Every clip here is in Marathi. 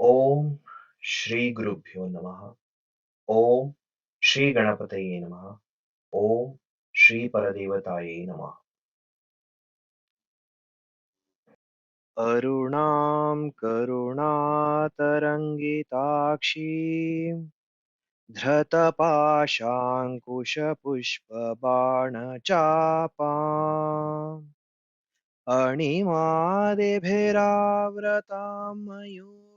ओम श्री गुरुभ्यो नमः। ओम श्री गणपतये नमः। ओम श्री परदेवताये नमः। अरुणां करुणातरङ्गिताक्षीं धृतपाशाङ्कुशपुष्पबाणचापाम् अणिमादिभिरावृतां मयूखैः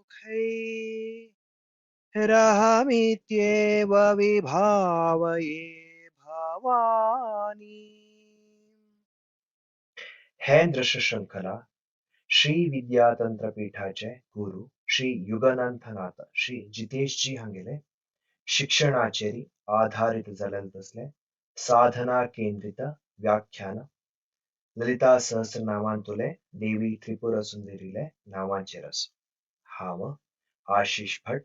रहमित्येव विभावये भवानी। हे नृशंखला, श्री विद्यातंत्र पीठाचे गुरु श्री युगनाथनाथ श्री जितेशजी हांगेले शिक्षणाचेरी आधारित जाल्लेले तसले साधना केंद्रित व्याख्यान ललिता सहस्रनामांतुले देवी त्रिपुरा सुंदरीले नावांचेर आसा. हांव आशिष भट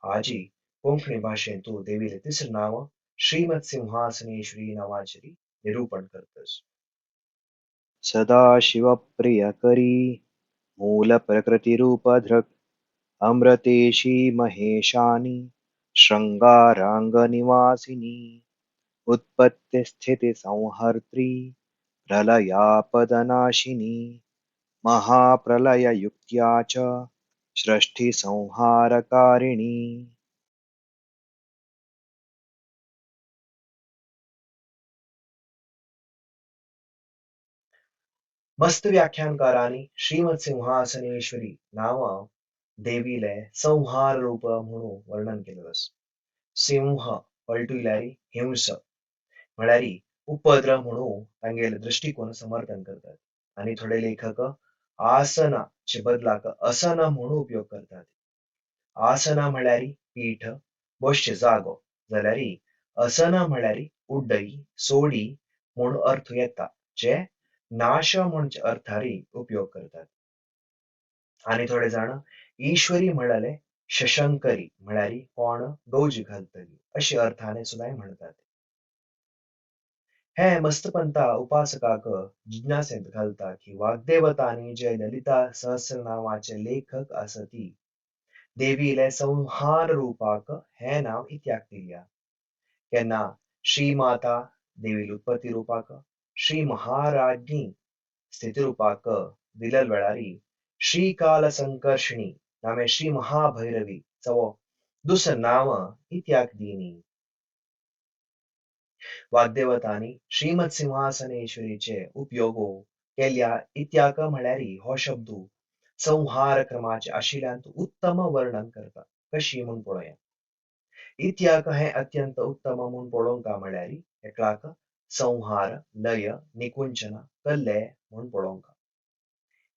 आजी कोंकणी भाशेंतू देवीले तिसरे नाव श्रीमत सिंहासनेश्वरी नावाचेरी निरूपण करतस. सदाशिवप्रियकरी मूलप्रकृतिरूपधृक् अमृतेशी महेशानी शृङ्गाराङ्गनिवासिनी उत्पत्तिस्थितिसंहर्त्री प्रलयापदनाशिनी महाप्रलययुक्त्या च सृष्टिसंहारकारिणी. मस्त व्याख्यानकारांनी श्रीमत सिंहासनेश्वरी नाव देवीले संहार रूप म्हणून वर्णन केलेलं आसा. सिंह पलटुयल्यारी हिंस म्हळ्यारी उपद्रव म्हणून तांगेले दृष्टिकोन समर्थन करतात. आणि थोडे लेखक आसनाचे बदलाक असना म्हणून उपयोग करतात. आसना म्हळ्यारी पीठ बसचे जागो जाल्यारी असना म्हळ्यारी उड्डई सोडी म्हणून अर्थ येता जे नाश म्हणचे अर्थारी उपयोग करतात. आणि थोडे जाण ईश्वरी म्हळ्याले शशंकरी म्हळ्यारी कोण गौजी घालतली अशी अर्थाने सुद्धा म्हणतात. हे मस्तपंता उपासकाक जिज्ञासेंत घालता की वाग्देवतांनी जे ललिता सहस्रनामाचे लेखक आसती देवीले संहार रूपाक हे नाव इत्याक दिल्या. केन्ना श्रीमाता देवी उत्पत्ती रूपाक श्री महाराज्ञी स्थिती रूपाक दिलेल वेळारी श्रीकाल संकर्षणी नामे श्री महाभैरवी चवो दुसर नाव इत्याक दिनी. वाग्देवतांनी श्रीमत सिंहासनेश्वरीचे उपयोगो केल्या इत्याक म्हळ्यारी हो शब्द संहार क्रमाचे आशिल्ल्यान उत्तम वर्णन करता कशी म्हूण पळोवया. इत्याक हे अत्यंत उत्तम म्हूण पळोवंका म्हळ्यारी एकलाक संहार लय निकुंचन कल्ले म्हूण पळोवंका.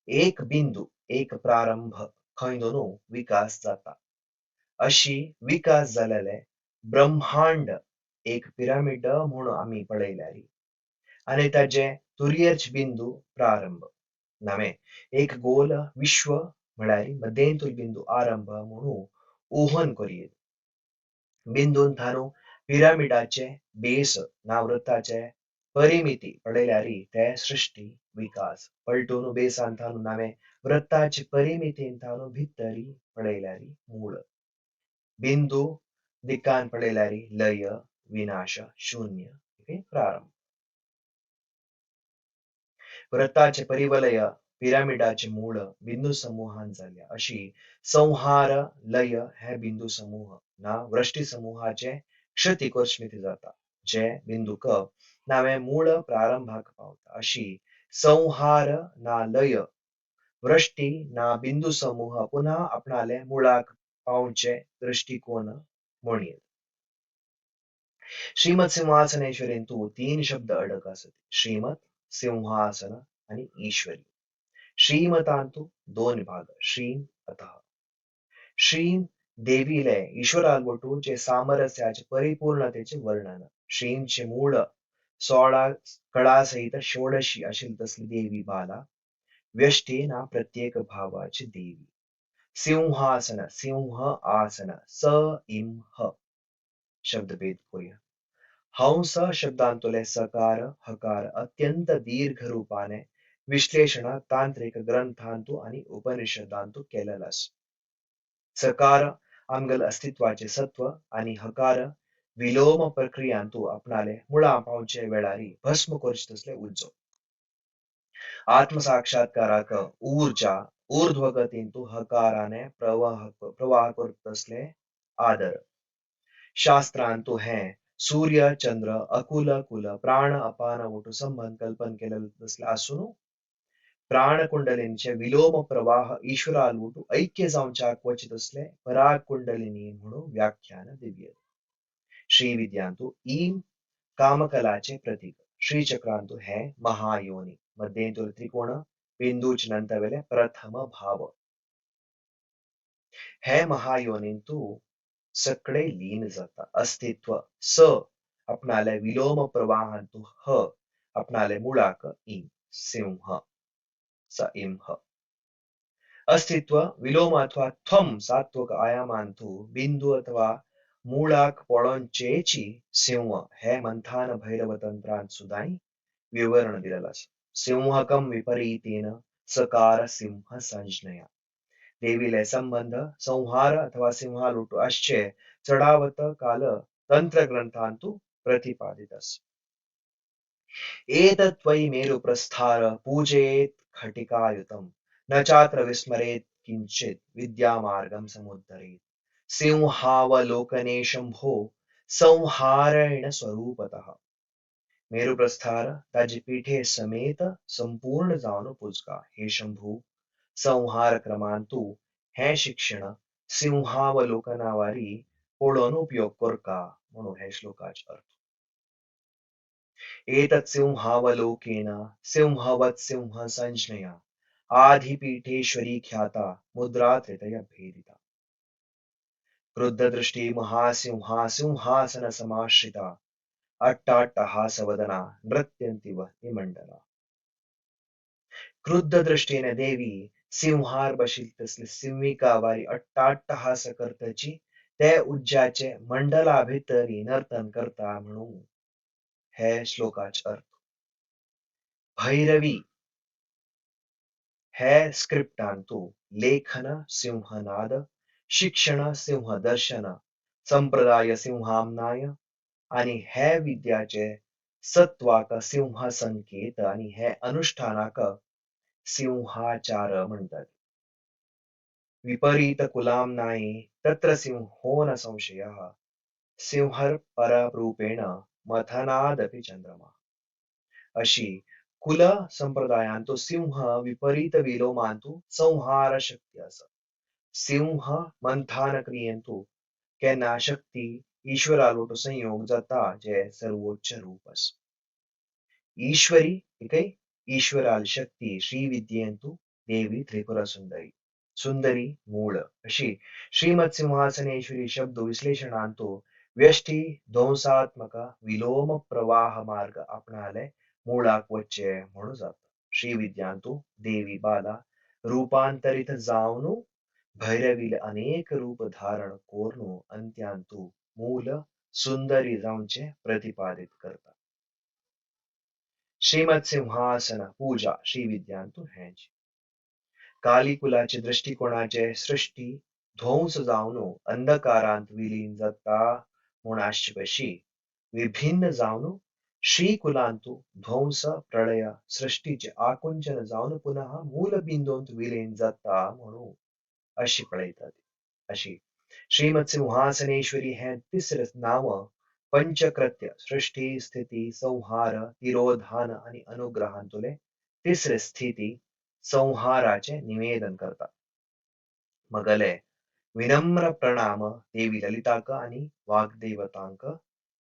एक बिंदू एक प्रारंभ खंय दोनू विकास जाता अशी विकास जालेले ब्रह्मांड एक पिरामिड म्हणून आम्ही पळयल्यारी आणि ताजे तुरयेच बिंदू प्रारंभ नामे एक गोल विश्व म्हळ्यारी मध्येंतूल बिंदू आरंभ म्हणून ऊहन करिये. बिंदून थानू पिरामिडाचे बेस ना वृत्ताचे परिमिती पळयल्यारी ते सृष्टी विकास पलटून बेसान थानू नामे वृत्ताची परिमितीन थानू भितरी पळयल्यारी मूळ बिंदू दिक्कान पळयल्यारी लय विनाश शून्य प्रारंभ. वृत्ताचे परिवलय पिरामिडाचे मूळ बिंदू समूहान जाल्या अशी संहार लय हे बिंदू समूह ना वृष्टी समूहाचे क्षती कोर्चमिती जाता जे बिंदू क नावे मूळ प्रारंभाक पावता अशी संहार ना लय वृष्टी ना बिंदू समूह पुन्हा आपणाले मुळाक पावचे दृष्टिकोन म्हणून. श्रीमत सिंहासनेश्वरींतू तीन शब्द अडक असत. श्रीमत सिंहासन आणि ईश्वरी. श्रीमतांतू दोन भाग श्रीम अतः. श्रीम देवीले ईश्वरागोटू जे सामरस्याचे परिपूर्णतेचे वर्णन. श्रीमचे मूळ 16 कळा सहित षोडशी अशील तसली देवी बाला व्यष्टी ना प्रत्येक भावाची देवी. सिंहासन सिंह आसन स इम ह शब्दभेद करूया. हंस शब्दांतले सकार हकार अत्यंत दीर्घ रूपाने विश्लेषण तांत्रिक ग्रंथांतू आणि उपनिषदांतू केलेला आसा. सकार आमगल अस्तित्वाचे सत्व आणि हकार विलोम प्रक्रियांतू आपणाले मुळा पावचे वेळारी भस्म करचे तसले उज्जव आत्मसाक्षात्काराक ऊर्जा ऊर्ध्वगतींतू हकाराने प्रवाह करत असले आदर शास्त्रांतू हे सूर्य चंद्र अकुल कुल प्राण अपान ओटू संबंध कल्पन केलेलं तसले असून प्राणकुंडलींचे विलोम प्रवाह ईश्वरालूट ऐक्य जाऊनच्या क्वचित असले पराग कुंडलिनी म्हणून व्याख्यान दिव्य श्री विद्यांतु ई कामकलाचे प्रतीक श्रीचक्रांतु है महायोनी मध्येंतुल त्रिकोण बिंदूच नंतवेले प्रथम भाव है महायोनींतु सकळे लीन जाता अस्तित्व स आपणाले विलोम प्रवाहांतु ह आपणाले मुळाक इ सिंह स इम्ह अस्तित्व विलोम अथवा त्वम सात्वक आयामांतु बिंदू अथवा मूळाक पळोंचेची सिंह हे मंथान भैरव तंत्रांत सुदाई विवरण दिलेलं असं सिंहकम विपरीतेन सकार सिंह संज्ञया देवीले संबंध संहार अथवा सिंहालूट अश्चे चढावत काल तंत्र ग्रंथांतु प्रतिपादित असं एतत्त्वयि मेरु प्रस्थार पूजयेत् खटिकायुतम् न चात्र विस्मरेत् किंचित् विद्यामार्गं समुद्धरेत् सिंहावलोकने शंभो संहारेण स्वरूपतः मेरु प्रस्थार ताजी पीठे समेत संपूर्ण जाऊन पुजका हे शंभू संहार क्रमांतू हे शिक्षण सिंहावलोकनावारी पळोवन उपयोग करका म्हणून हे श्लोकाचे अर्थ एतत्सिंहावलोकेन सिंहवत् सिंह संज्ञया आधिपीठेश्वरी ख्याता मुद्रा त्रितय भेदिता क्रुद्धदृष्टि महासिंहा सिंहासन समाश्रिता अट्टाट्टहासवदना नृत्यन्तीव निमंडला क्रुद्ध दृष्टीने देवी सिंहार बशील तसली सिंहिका वारी अट्टाट्टहास करतची ते उज्जाचे मंडला भितरी नर्तन करता म्हणून हे श्लोकाचे अर्थ भैरवी हे स्क्रिप्टांतू लेखन सिंहनाद शिक्षण सिंह दर्शन संप्रदाय सिंहामनाय आणि हे विद्याचे सत्वाक सिंह संकेत आणि हे अनुष्ठानाक सिंहाचार म्हणतात विपरीत कुलामनाये तत्र सिंहो न संशयः सिंहर पररूपेण मथनादपि चंद्रमा अशी कुल संप्रदायांतो सिंह विपरीत विलोमांतु संहार शक्ती अस सिंह मंथान क्रियेंतु केन्ना शक्ती ईश्वरालोट संयोग जाता जे सर्वोच्च रूप अस ईश्वरी इकै ईश्वराल शक्ती श्री विद्येंतु देवी त्रिपुरा सुंदरी सुंदरी मूळ अशी श्रीमत सिंहासनेश्वरी शब्द विश्लेषणांतो व्यष्टी ध्वंसात्मक विलोम प्रवाह मार्ग आपणाले मूळाक वच्चे म्हणू जात श्री विद्यांतु देवी बाला रूपांतरित जावनु भैरवील अनेक रूप धारण कोरनु अंत्यांतु मूल सुंदरी जाऊनचे प्रतिपादित करतात श्रीमत सिंहासन पूजा श्री विद्यांतु हेंच कालिकुलाचे दृष्टिकोनाचे सृष्टी ध्वंस जावनु अंधकारांत विलीन जाता म्हूण आशची विभिन्न जावनु श्रीकुलांतु ध्वंस प्रलय सृष्टीचे आकुंचन जाऊन पुनः मूलबिंदूंत विलीन जाता म्हणून अशी पळयतात अशी श्रीमत सिंहासनेश्वरी हे तिसरे नाव पंचकृत्य सृष्टी स्थिती संहार तिरोधान आणि अनुग्रहांतुले तिसरे स्थिती संहाराचे निवेदन करतात मगले विनम्र प्रणाम देवी ललिताक आणि वाग्देवतांक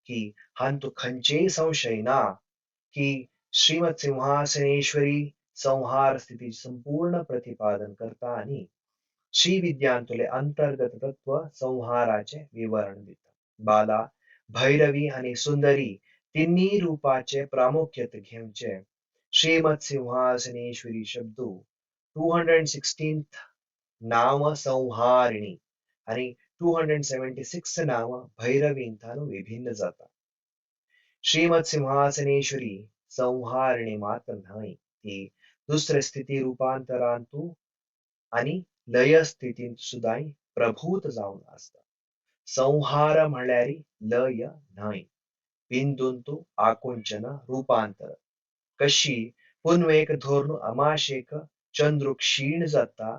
की हांतु खंचे संशय ना की श्रीमत सिंहासनेश्वरी संहार स्थिती संपूर्ण प्रतिपादन करता आणि श्री विद्यांतुले अंतर्गत तत्व संहाराचे विवरण देतात बाला भैरवी आणि सुंदरी तिन्ही रूपाचे प्रामुख्यात घेऊनचे श्रीमत सिंहासनेश्वरी शब्दू 216 नाम संहारिणी आणि 276 नाम भैरवींतानु विभिन्न जाता श्रीमत सिंहासनेश्वरी संहारिणी मात्र नाही ती दुसऱ्या स्थिती रूपांतरांतू आणि लय स्थितीत सुद्धा प्रभूत जावन आसता. संहार म्हळ्यार लय न्हय. बिंदूंतू आकुंचन रूपांतर. कशी पुनवेक धोरण अमाशेक चंद्र क्षीण जाता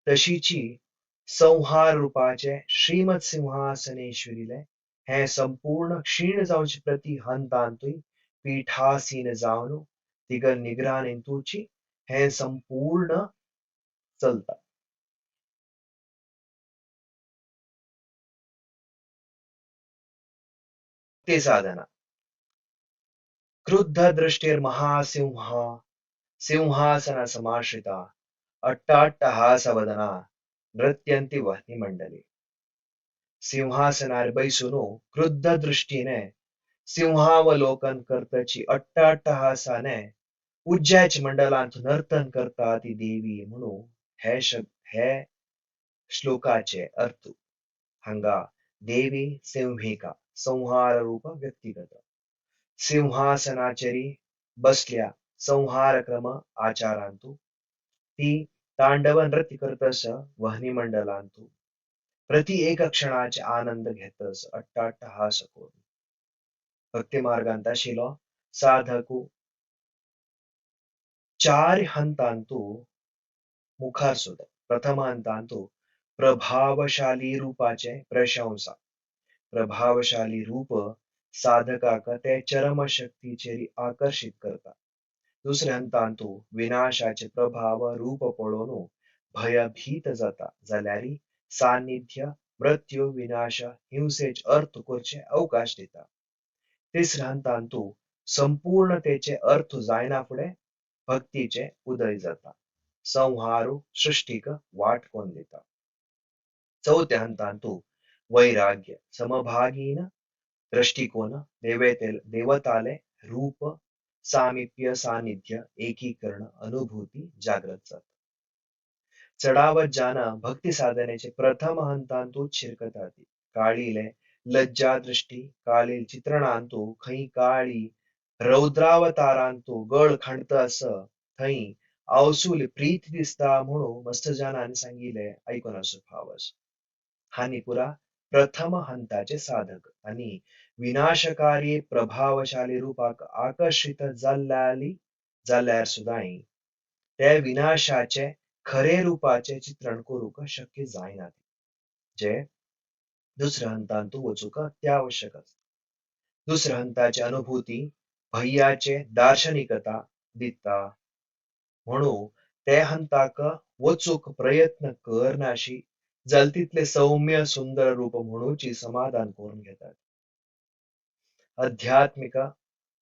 तशीची संहार रूपाचे श्रीमत सिंहासनेश्वरीले हे संपूर्ण क्षीण जावचे प्रति हंतांतुय पीठासीन जावन तिगर निगराणींतुची हे संपूर्ण चलता. ते साधना क्रुद्ध दृष्टिर्महासिंह सिंहासन समाश्रिता अट्टाट्टहासवदना नृत्यंती वह्नी मंडली. सिंहासनार बैसून क्रुद्ध दृष्टीने सिंहावलोकन करतची अट्टाट्टहासाने उज्ज्याच मंडलांत नर्तन करता ती देवी म्हणून हे श्लोकाचे अर्थ. हांगा देवी सिंहिका संहार रूप व्यक्तिगत सिंहासनाचेरी बसल्या संहार क्रम आचारांतू ती तांडव नृत्य करतस वह्नी मंडलांतू प्रति एक क्षणाचे आनंद घेतस अट्टाट्टहास करून. भक्ती मार्गांत आशिलो साधकू चार हंतांतू मुखार सुद्धा प्रथम हंतांतू प्रभावशाली रूपाचे प्रशंसा. प्रभावशाली रूप साधकाक ते चरम शक्तीचेरी आकर्षित करता. दुसऱ्या हंतांतू विनाशाचे प्रभाव रूप पळोवन भयभीत जाता जाल्यारी सान्निध्य मृत्यू विनाश हिंसेचे अर्थ करचे अवकाश दिता. तिसऱ्या हंतांतू संपूर्णतेचे अर्थ जायना फुडे भक्तीचे उदय जाता. संहारू सृष्टीक वाट कोण दिता. चौथ्या हंतांतू वैराग्य समभागीन दृष्टिकोन देवताले रूप सामिप्य सानिध्य एकीकरण अनुभूती जागृत जाता. चढावत जाना भक्ती साधनेचे प्रथम हंतांतू शिरकताती काळीले लज्जा दृष्टी कालील चित्रणांतू खई काळी रौद्रावतारांतू गळ खणत अस थई अवसूल प्रीत दिसता म्हणून मस्त जानाने सांगिले ऐकून असो भावस. हानी पुरा प्रथम हंताचे साधक आणि विनाशकारी प्रभावशाली रूपाक आकर्षित जाल्यार सुद्दां त्या विनाशाचे खरे रूपाचे चित्रण करूक शक्य जायना. जे दुसऱ्या हंतांतू वचूक अत्यावश्यक असता. दुसऱ्या हंताची अनुभूती भय्याचे दार्शनिकता दिता म्हणून ते हंताक वचूक प्रयत्न करनाशी जलतीतले सौम्य सुंदर रूप म्हणूची समाधान करून घेतात. आध्यात्मिक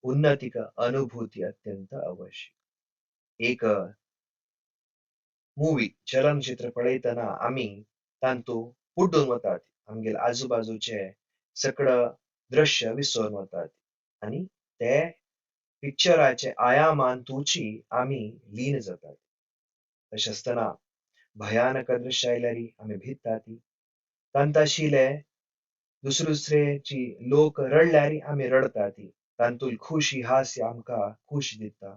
उन्नतिक अनुभूती अत्यंत आवश्यक. एक मूवी चलनचित्र पळयतना आम्ही तांतू बुड्डून वतात. आमगेर आजूबाजूचे सगळ दृश्य विसरून वतात आणि ते पिक्चराचे आयामांतूची आम्ही लीन जातात. तशें आसतना भयानक दृश्य आयल्यारी आमी भितात. तांताशिले दुसरे लोक रडल्यारी आमी रडतात. तांतूल खुशी हास्य आमका खुश दिता.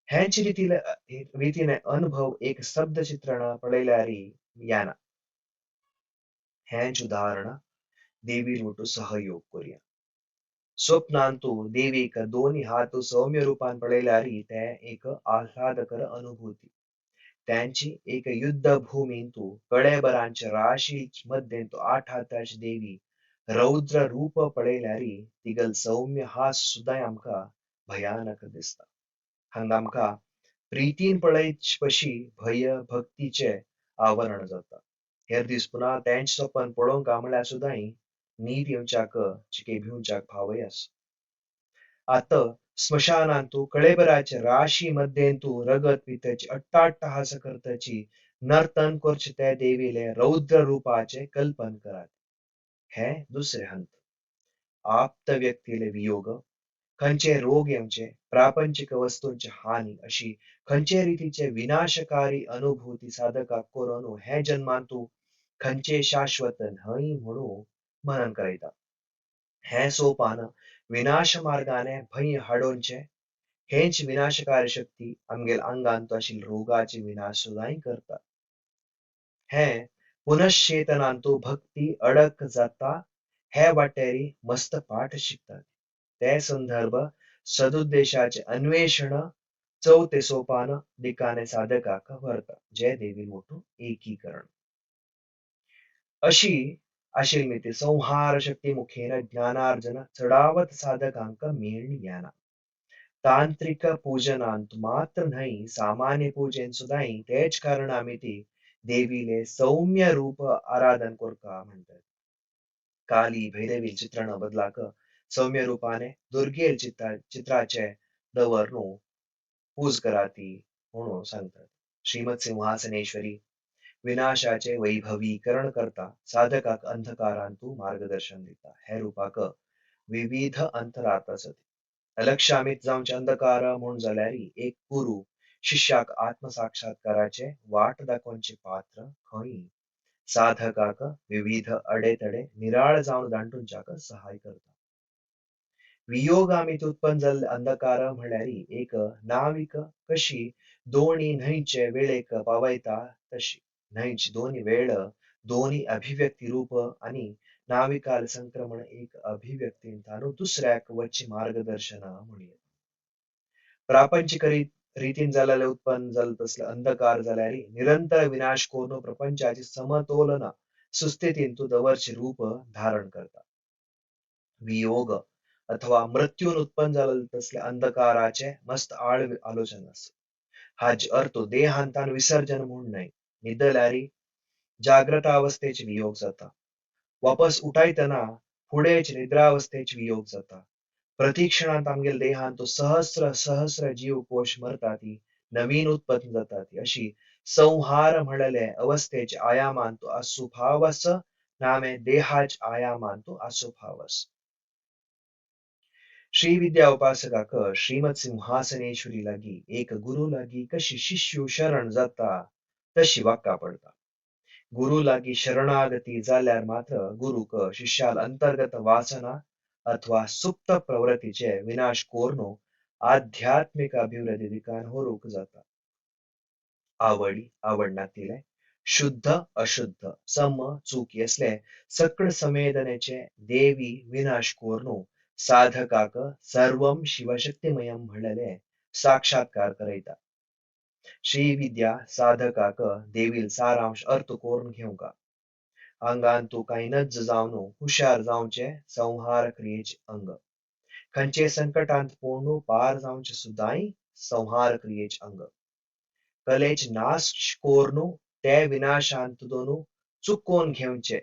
हेच रीतीने अनुभव एक शब्द चित्रण पळयल्यारी याना. हेच उदाहरण देवी रोटू सहयोग करूया. स्वप्नांतू देवीक दोन्ही हात सौम्य रूपान पळयल्यारी ते एक आह्लादकर अनुभूती. त्यांची एक युद्ध भूमींतू कळेबरांच्या राशी मध्येंतू आठ हाताची देवी रौद्र रूप पळयल्यारी तिगल सौम्य हास सुद्धा आमका भयानक दिसता. हांगा आमका प्रीतीन पळयच पशी भय भक्तीचे आवरण जाता. हेर दीस पुन्हा तेंच सोपन पळोवंक म्हळ्यार सुद्धा नीट येवच्याक चिके भिवच्याक भावय आसा. आत स्मशानांतू कळेबराच्या राशी मध्येंतू रगत पितची अट्टाट्टहास करतची नर्तन करचे ते देवीले रौद्र रूपाचे कल्पन करात. हे दुसरे हंत. आप्त व्यक्तीले वियोग खंयचे रोग येवचे प्रापंचिक वस्तूंची हानी अशी खंयचे रीतीचे विनाशकारी अनुभूती साधकाक करून हे जन्मांतू खंयचे शाश्वत न्हय म्हणून मनन करयता. हे सोपान विनाश मार्गाने भय हाडोवचे हेच विनाशकारी शक्ती आमगेर अंगांतू आशिल्ल्या रोगाचे विनाश सुद्धा करता. हे पुनश्चेतनांतू भक्ती अडक जाता हे वाटेरी मस्त पाठ शिकतात. ते संदर्भ सदुद्देशाचे अन्वेषण चौथे सोपान दिकाने साधकाक व्हरता. जय देवी मोठू एकीकरण. अशी आशिल संहार शक्ती मुखेन ज्ञानार्जन चढावत साधकांक मेळणी ज्ञाना. तांत्रिक पूजनांत मात्र नाही सामान्य पूजन सुद्धाही तेच कारणामिती देवीले सौम्य रूप आराधन कोरता म्हणतात. काली भैरवी चित्रण बदलाक सौम्य रूपाने दुर्गेर चित्राचे दवरनू पूज कराती म्हणून सांगतात. श्रीमद सिंहासनेश्वरी विनाशाचे वैभवीकरण करता साधकाक अंधकारांतू मार्गदर्शन देता. हे रूपाक विविध अंतरार्थ असत. अलक्षामीत जाऊनचे अंधकार म्हणून जाल्यारी एक गुरु शिष्याक आत्मसाक्षात्काराचे वाट दाखवचे पात्र खंय साधकाक विविध अडेतडे निराळ जाऊन दांडूनच्याक सहाय करता. वियोगामित उत्पन्न झाले अंधकार म्हणल्यारी एक नाविक कशी दोन्ही न्हयचे वेळेक पावयता तशी न्हयची दोन्ही वेळ दोन्ही अभिव्यक्ती रूप आणि नाविकाल संक्रमण एक अभिव्यक्तींतानु दुसऱ्याक वच्ची मार्गदर्शन म्हणूया. प्रापंचिक रीतीन जाल्ले उत्पन्न जाल तसले अंधकार जाल्यारी निरंतर विनाश कोण प्रपंचाची समतोलन सुस्थितींतू दवरचे रूप धारण करता. वियोग अथवा मृत्यून उत्पन्न झालेले तसले अंधकाराचे मस्त आळ आलोचन असत. हाच अर्थ देहांतान विसर्जन म्हणून नाही. निदल्यारी जाग्रत अवस्थेचे वियोग जाता. वापस उठायतना पुढेच निद्रावस्थेचे वियोग जाता. प्रतिक्षणात आमगेल देहांत सहस्र सहस्र जीव कोश मरताती नवीन उत्पन्न जातात. अशी संहार म्हणले अवस्थेचे आयामांतो असुभावस नामे देहाच आयामांतो असुभावस. श्री विद्या उपासकाक श्रीमद सिंहासनेश्वरी लागी एक गुरु लागी कशी शिष्य शरण जाता तशी वाक्का पडता. गुरु लागी शरणागती जाल्यार मात्र गुरुक शिष्याल अंतर्गत वासना अथवा सुप्त प्रवृत्तीचे विनाश कोरनो आध्यात्मिक अभिवृद्धी दिकान होरूक जाता. आवडी आवडणातीले शुद्ध अशुद्ध सम चुकी असले सकळ संवेदनेचे देवी विनाश कोरनो साधकाक सर्वम शिवशक्तिमयम म्हणले साक्षात्कार करयता. श्री विद्या साधकाक देवील सारांश अर्थ कोरून घेऊका. अंगान तू काही नज जावनो हुशार जावचे संहार क्रियेचे अंग. खंचे संकटांत पोळणू पार जावचे सुद्धाई संहार क्रियेचे अंग. कलेच नाश कोरनू ते विनाशांत दोनू चुकोन घेऊचे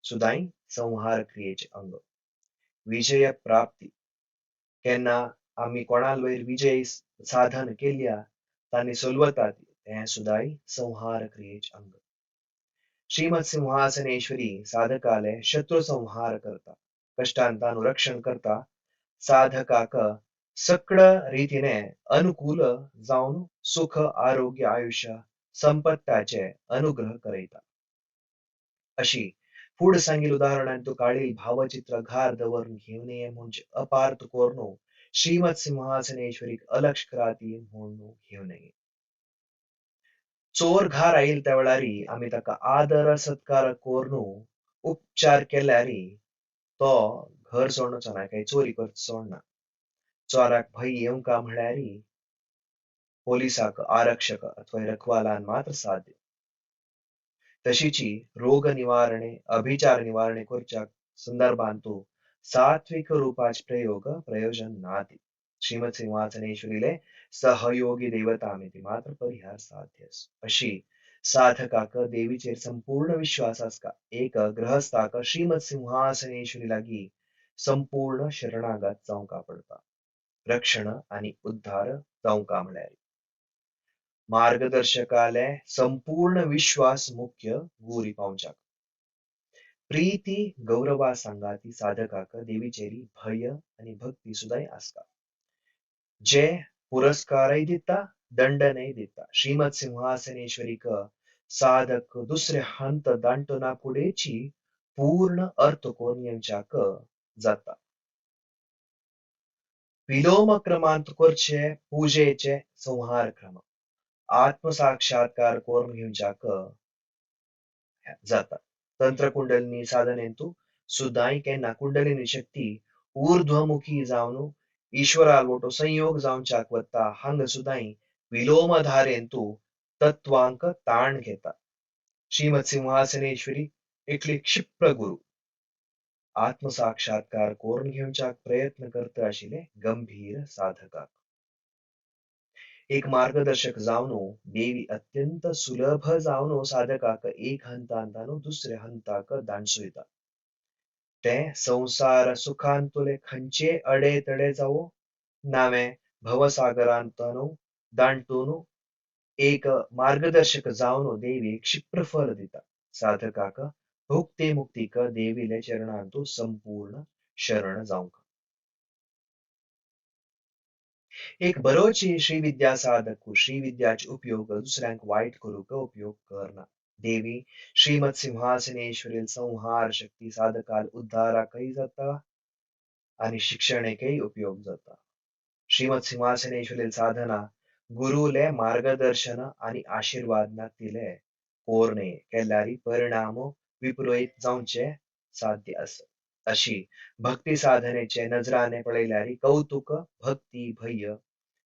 सुद्धाई संहार क्रियेचे अंग. विजय प्राप्ती केन्ना आम्ही कोणाल वयर विजय साधन केल्या तांणी सोलवतात ते सुद्धाई संहार क्रियेचे अंग. श्रीमद सिंहासनेश्वरी साधकाले शत्रु संहार करता. कष्टांतानु रक्षण करता साधकाक सकळ रीतीने अनुकूल जाऊन सुख आरोग्य आयुष्य संपत्ताचे अनुग्रह करयता. अशी पुढ सांगील उदाहरणांतू काळील भावचित्र घार दवरून घेऊन ये म्हणजे अपार्थ कोरनो श्रीमद सिंहासनेश्वरी अलक्ष कराती म्हणून घेऊन ये. चोर घार आईल त्या वेळारी आम्ही ताका आदर सत्कार कोरनू उपचार केल्यारी तो घर सोडणोचो ना काही चोरी करता सोडना. चोराक भय येवंका म्हळ्यारी पोलिसाक आरक्षक अथवा रखवालान मात्र साथ दिवं. तशीची रोग निवारणे अभिचार निवारणे करच्या संदर्भांतू सात्विक रूपाचे प्रयोग प्रयोजन नाती. श्रीमद सिंहासनेश्वरीले सहयोगी देवता मिती मात्र परिहार साध्यस. अशी साधकाक देवीचेर संपूर्ण विश्वास असका. एक ग्रहस्थाक श्रीमद सिंहासनेश्वरी लागी संपूर्ण शरणागत जावंका पडता. रक्षण आणि उद्धार जावंका म्हळ्यार मार्गदर्शकाले संपूर्ण विश्वास मुख्य गुरी पावच्याक. प्रीती गौरवा सांगाती साधकाक देवीचेरी भय आणि भक्ती सुद्धा असता. जे पुरस्कारही दिता दंडनही दिता. श्रीमद सिंहासनेश्वरीक साधक दुसरे हंत दांटना पुढेची पूर्ण अर्थ कोणयांच्याक जाता. विलोम क्रमांत करचे पूजेचे संहार क्रम आत्मसाक्षात्कार कोरून घेऊनच्याक जाता. तंत्रकुंडलिनी साधनेंतू सुदाई केन्ना कुंडलिनी शक्ती ऊर्ध्वमुखी जावन ईश्वराल संयोग जावन चाकवत्ता हांग सुदाई विलोमधारेंतू तत्वांक ताण घेता. श्रीमत सिंहासनेश्वरी एकली क्षिप्र गुरु आत्मसाक्षात्कार करून घेवच्या प्रयत्न करत आशिले गंभीर साधकाक एक मार्गदर्शक जावन देवी अत्यंत सुलभ जावन साधकाक एक हंतांतानो दुसऱ्या हंताक दाणसयता. ते संसार सुखांतुले खंचे अडेतडे जावो नावे भवसागरांतनो दांटून एक मार्गदर्शक जावन देवी क्षिप्र फल दिता. साधकाक भुक्ती मुक्तीक देवीले चरणांतू संपूर्ण शरण जावंक. एक बरोची श्रीविद्या साधक श्रीविद्याचे उपयोग दुसऱ्यांक वाईट करूक उपयोग करना. देवी श्रीमत सिंहासनेश्वरी संहार शक्ती साधकाल उद्धाराकय जाता आणि शिक्षणेकय उपयोग जाता. श्रीमत सिंहासनेश्वरी साधना गुरुले मार्गदर्शन आणि आशीर्वाद दिले कोरणे केल्यारी परिणाम विपरीत जावचे साध्य असत. अशी भक्ती साधनेचे नजराने पळयल्यारी कौतुक भक्ती भय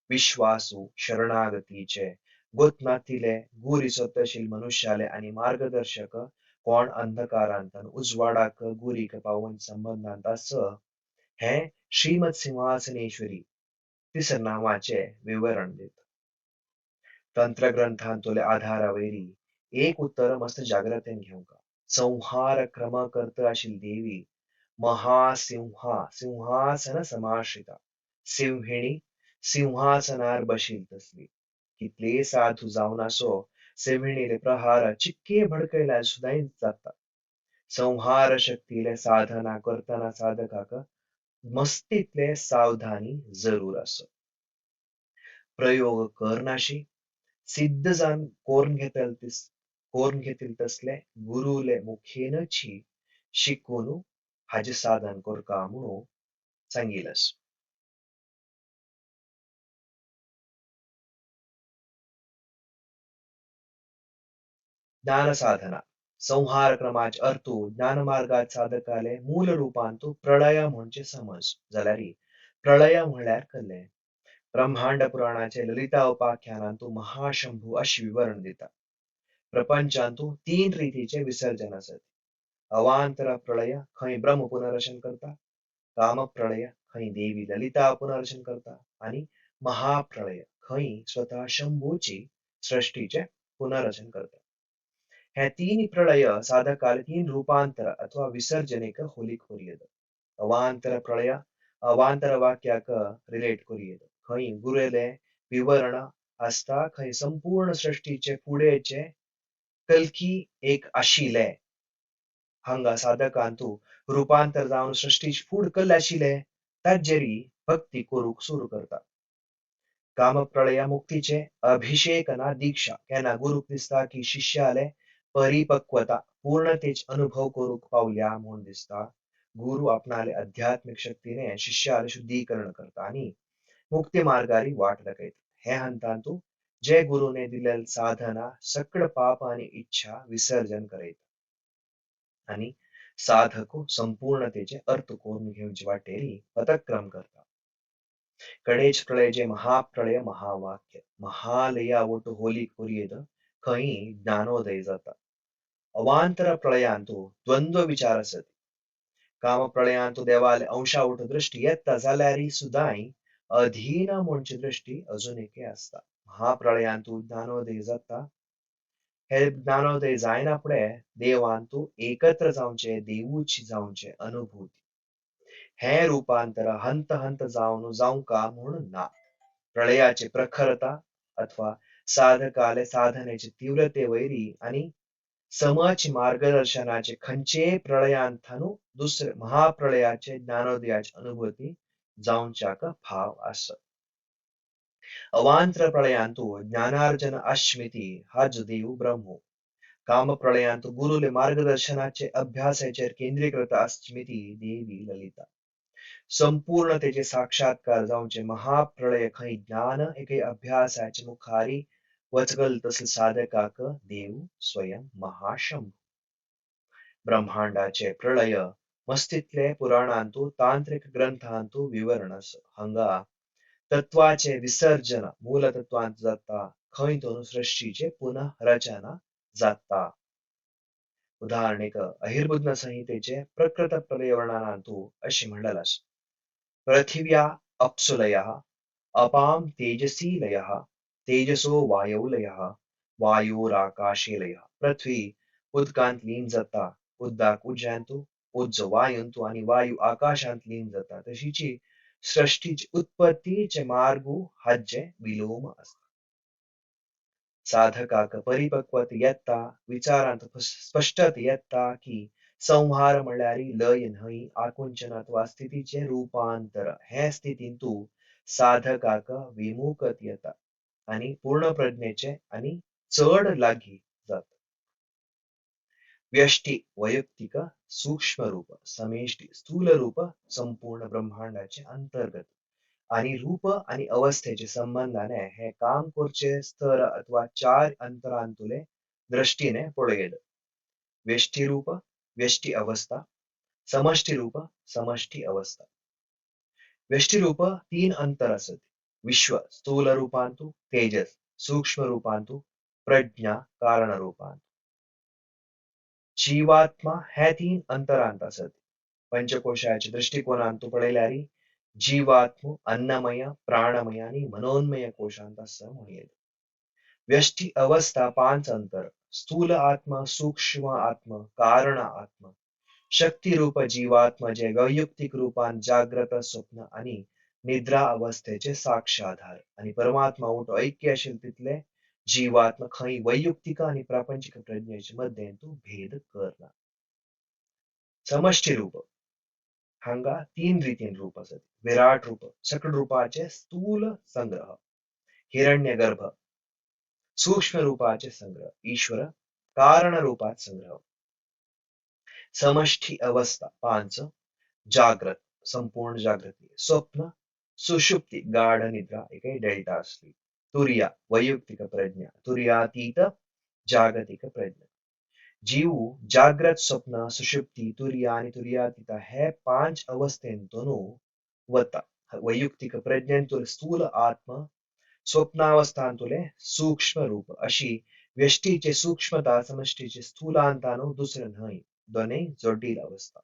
विश्वासू शरणागतीचे गोतनातीले गुरी स्वतःशील मनुष्याले आणि मार्गदर्शक कोण अंधकारांत उजवाडाक गुरीक पावन संबंधांत अस हे श्रीमत सिंहासनेश्वरी तिसर नावाचे विवरण देत. तंत्रग्रंथांतले आधारावैरी एक उत्तर मस्त जाग्रतेन घेवंक. संहार क्रम करत आशिल देवी सिंहासन समाश्रिता सिंहिणी सिंहासनार बशील तसली. कितले साधू जावन असो सिंहिणीले प्रहार चिक्के भडकयल्यार सुद्दां जाता. संहार शक्तीले साधना करतना साधकाक मस्तीतले सावधानी जरूर असो. प्रयोग करनाशी सिद्ध जाण कोरून घेतील तसले गुरुले मुखेनची शिकून हाजे साधन करका म्हणून सांगितलंस. ज्ञान साधना संहार क्रमाचे अर्थ ज्ञानमार्गात साधकाले मूल रूपांतू प्रलय म्हणजे समज जाल्यारी प्रलय म्हणल्यार कल्ले. ब्रह्मांड पुराणाचे ललिता उपाख्यानांतू महाशंभू अशी विवरण दिता. प्रपंचांतू तीन रीतीचे विसर्जन असत. अवांतर प्रलय खंय ब्रह्म पुनर्शन करता, काम प्रलय खंय देवी ललिता पुनर्शन करता आणि महाप्रलय खंय स्वतः शंभूची सृष्टीचे पुनर्रचन करता. हे तीन प्रलय साधकाल तीन रूपांतर अथवा विसर्जनेक होलीक होरियत. अवांतर प्रलय अवांतर वाक्याक रिलेट करूयेत. खंय गुरेले विवरण असता खंय संपूर्ण सृष्टीचे फुडेचे कल्की एक आशिले हांगा साधकांतू रूपांतर जावन सृष्टीचे फुड कल्ले आशिले ताजेरी भक्ती करूक सुरू करता. काम प्रलय मुक्तीचे अभिषेक ना दीक्षा केन्ना गुरुक दिसता की शिष्याले परिपक्वता पूर्णतेच अनुभव करूक पावल्या म्हणून दिसता. गुरु आपणाले आध्यात्मिक शक्तीने शिष्याले शुद्धीकरण करता आणि मुक्ती मार्गारी वाट दाखयता. हे हंतांतू जे गुरुने दिलेल साधना सकळ पाप आणि इच्छा विसर्जन करयता आणि साधक संपूर्णतेचे अर्थ करून घेवचे वाटेरी पदक्रम करता. कडेच प्रलय जे महाप्रलय महावाक्य महालया वटू होली कुरियेद खंय ज्ञानोदय जाता. अवांतर प्रलयांतू द्वंद्व विचार असत. काम प्रलयांतू देवाले अंशावट दृष्टी येता जाल्यारी सुद्दांय अधीन म्हणची दृष्टी अजून एके असता. महाप्रलयांतू ज्ञानोदय जाता. हे ज्ञानोदय जायना फुडें देवांतू एकत्र जावचे देवूची जावचे अनुभूती. हे रूपांतर हंत हंत जावन जावंका म्हणून ना. प्रलयाची प्रखरता अथवा साधकाले साधनेची तीव्रते वैरी आणि समच मार्गदर्शनाचे खंचे प्रलयांतनु दुसरे महाप्रलयाचे ज्ञानोदयाची अनुभूती जावच्याक भाव असत. अवांतर प्रलयांतू ज्ञानार्जन अश्मिती हाच देव ब्रह्मो. काम प्रलयांतू गुरुले मार्गदर्शनाचे अभ्यासाचेर केंद्रीकृत अस्मिती देवी ललिता. संपूर्णतेचे साक्षात्कार जावचे महाप्रलय खंय ज्ञान एके अभ्यासाचे मुखारी वचगल तसले साधकाक देव स्वयं महाशंभू. ब्रह्मांडाचे प्रलय मस्तितले पुराणांतू तांत्रिक ग्रंथांतू विवरणस हांगा तत्वाचे विसर्जन मूलतत्वांत जाता खंयतून सृष्टीचे पुनः रचना जाता. उदाहरणेक अहिर्बुद्ध संहितेचे प्रकृत पर्यावरणांतू अशी म्हणलेलास पृथिव्या अप्सुलयः अपां तेजसीलयः तेजसो वायौलयः वायुराकाशेलयः पृथ्वी उदकांत लीन जाता उदक उज्यांतू उज्ज वायूंतू आणि वायू आकाशांत लीन जाता तशीची सृष्टीची उत्पत्तीचे मार्गू हाचे विलोम असता. साधकाक परिपक्वत येता विचारांत स्पष्टत येता की संहार म्हणल्यारी लय न्हय आकुंचन अथवा स्थितीचे रूपांतर हे स्थितींतू साधकाक विमुखत येता आणि पूर्ण प्रज्ञेचे आणि चढ लागी जाता. व्यष्टी वैयक्तिक सूक्ष्म रूप समेष्टी स्थूल रूप संपूर्ण ब्रह्मांडाचे अंतर्गत आणि रूप आणि अवस्थेचे संबंधाने हे काम करचे स्तर अथवा चार अंतरांतुले दृष्टीने पळयेल. व्यष्टी रूप व्यष्टी अवस्था समष्टी रूप समष्टी अवस्था. व्यष्टी रूप तीन अंतर असत विश्व स्थूल रूपांतू तेजस सूक्ष्म रूपांतू प्रज्ञा कारण रूपांतू. जीवात्मा हे तीन अंतरांत असत पंचकोशाच्या दृष्टिकोनांतू पळयल्यारी जीवात्म अन्नमय प्राणमय आणि मनोन्मय कोशांत असं म्हणेल. व्यष्टी अवस्था पांच अंतर स्थूल आत्मा सूक्ष्म आत्मा कारण आत्मा शक्ती रूप जीवात्मा जे वैयक्तिक रूपान जाग्रत स्वप्न आणि निद्रा अवस्थेचे साक्षाधार आणि परमात्मा उठ ऐक्य असेल तिथले जीवात्मा खंय वैयक्तिक आणि प्रापंचिक प्रज्ञेच्या मध्ये तो भेद करना. समष्टी रूप हांगा तीन रितीन रूप असत विराट रूप सकल रूपाचे स्थूल संग्रह हिरण्यगर्भ सूक्ष्म रूपाचे संग्रह ईश्वर कारण रूपात संग्रह. समष्टी अवस्था पांच जाग्रत संपूर्ण जागृती स्वप्न सुषुप्ती गाढ निद्रा एक डेल्टा असली तुरिया वैयक्तिक प्रज्ञा तुरियातीत जागतिक प्रज्ञा. जीव जाग्रत स्वप्न सुषुप्ती तुरिया आणि तुरियातीत हे पांच अवस्थेंतून वता वैयक्तिक प्रज्ञेतून स्थूल आत्मा स्वप्नावस्थांतुले सूक्ष्म रूप अशी व्यष्टीचे सूक्ष्मता समष्टीचे स्थूलांतानो दुसरं न्हय दोन्ही जोडील अवस्था.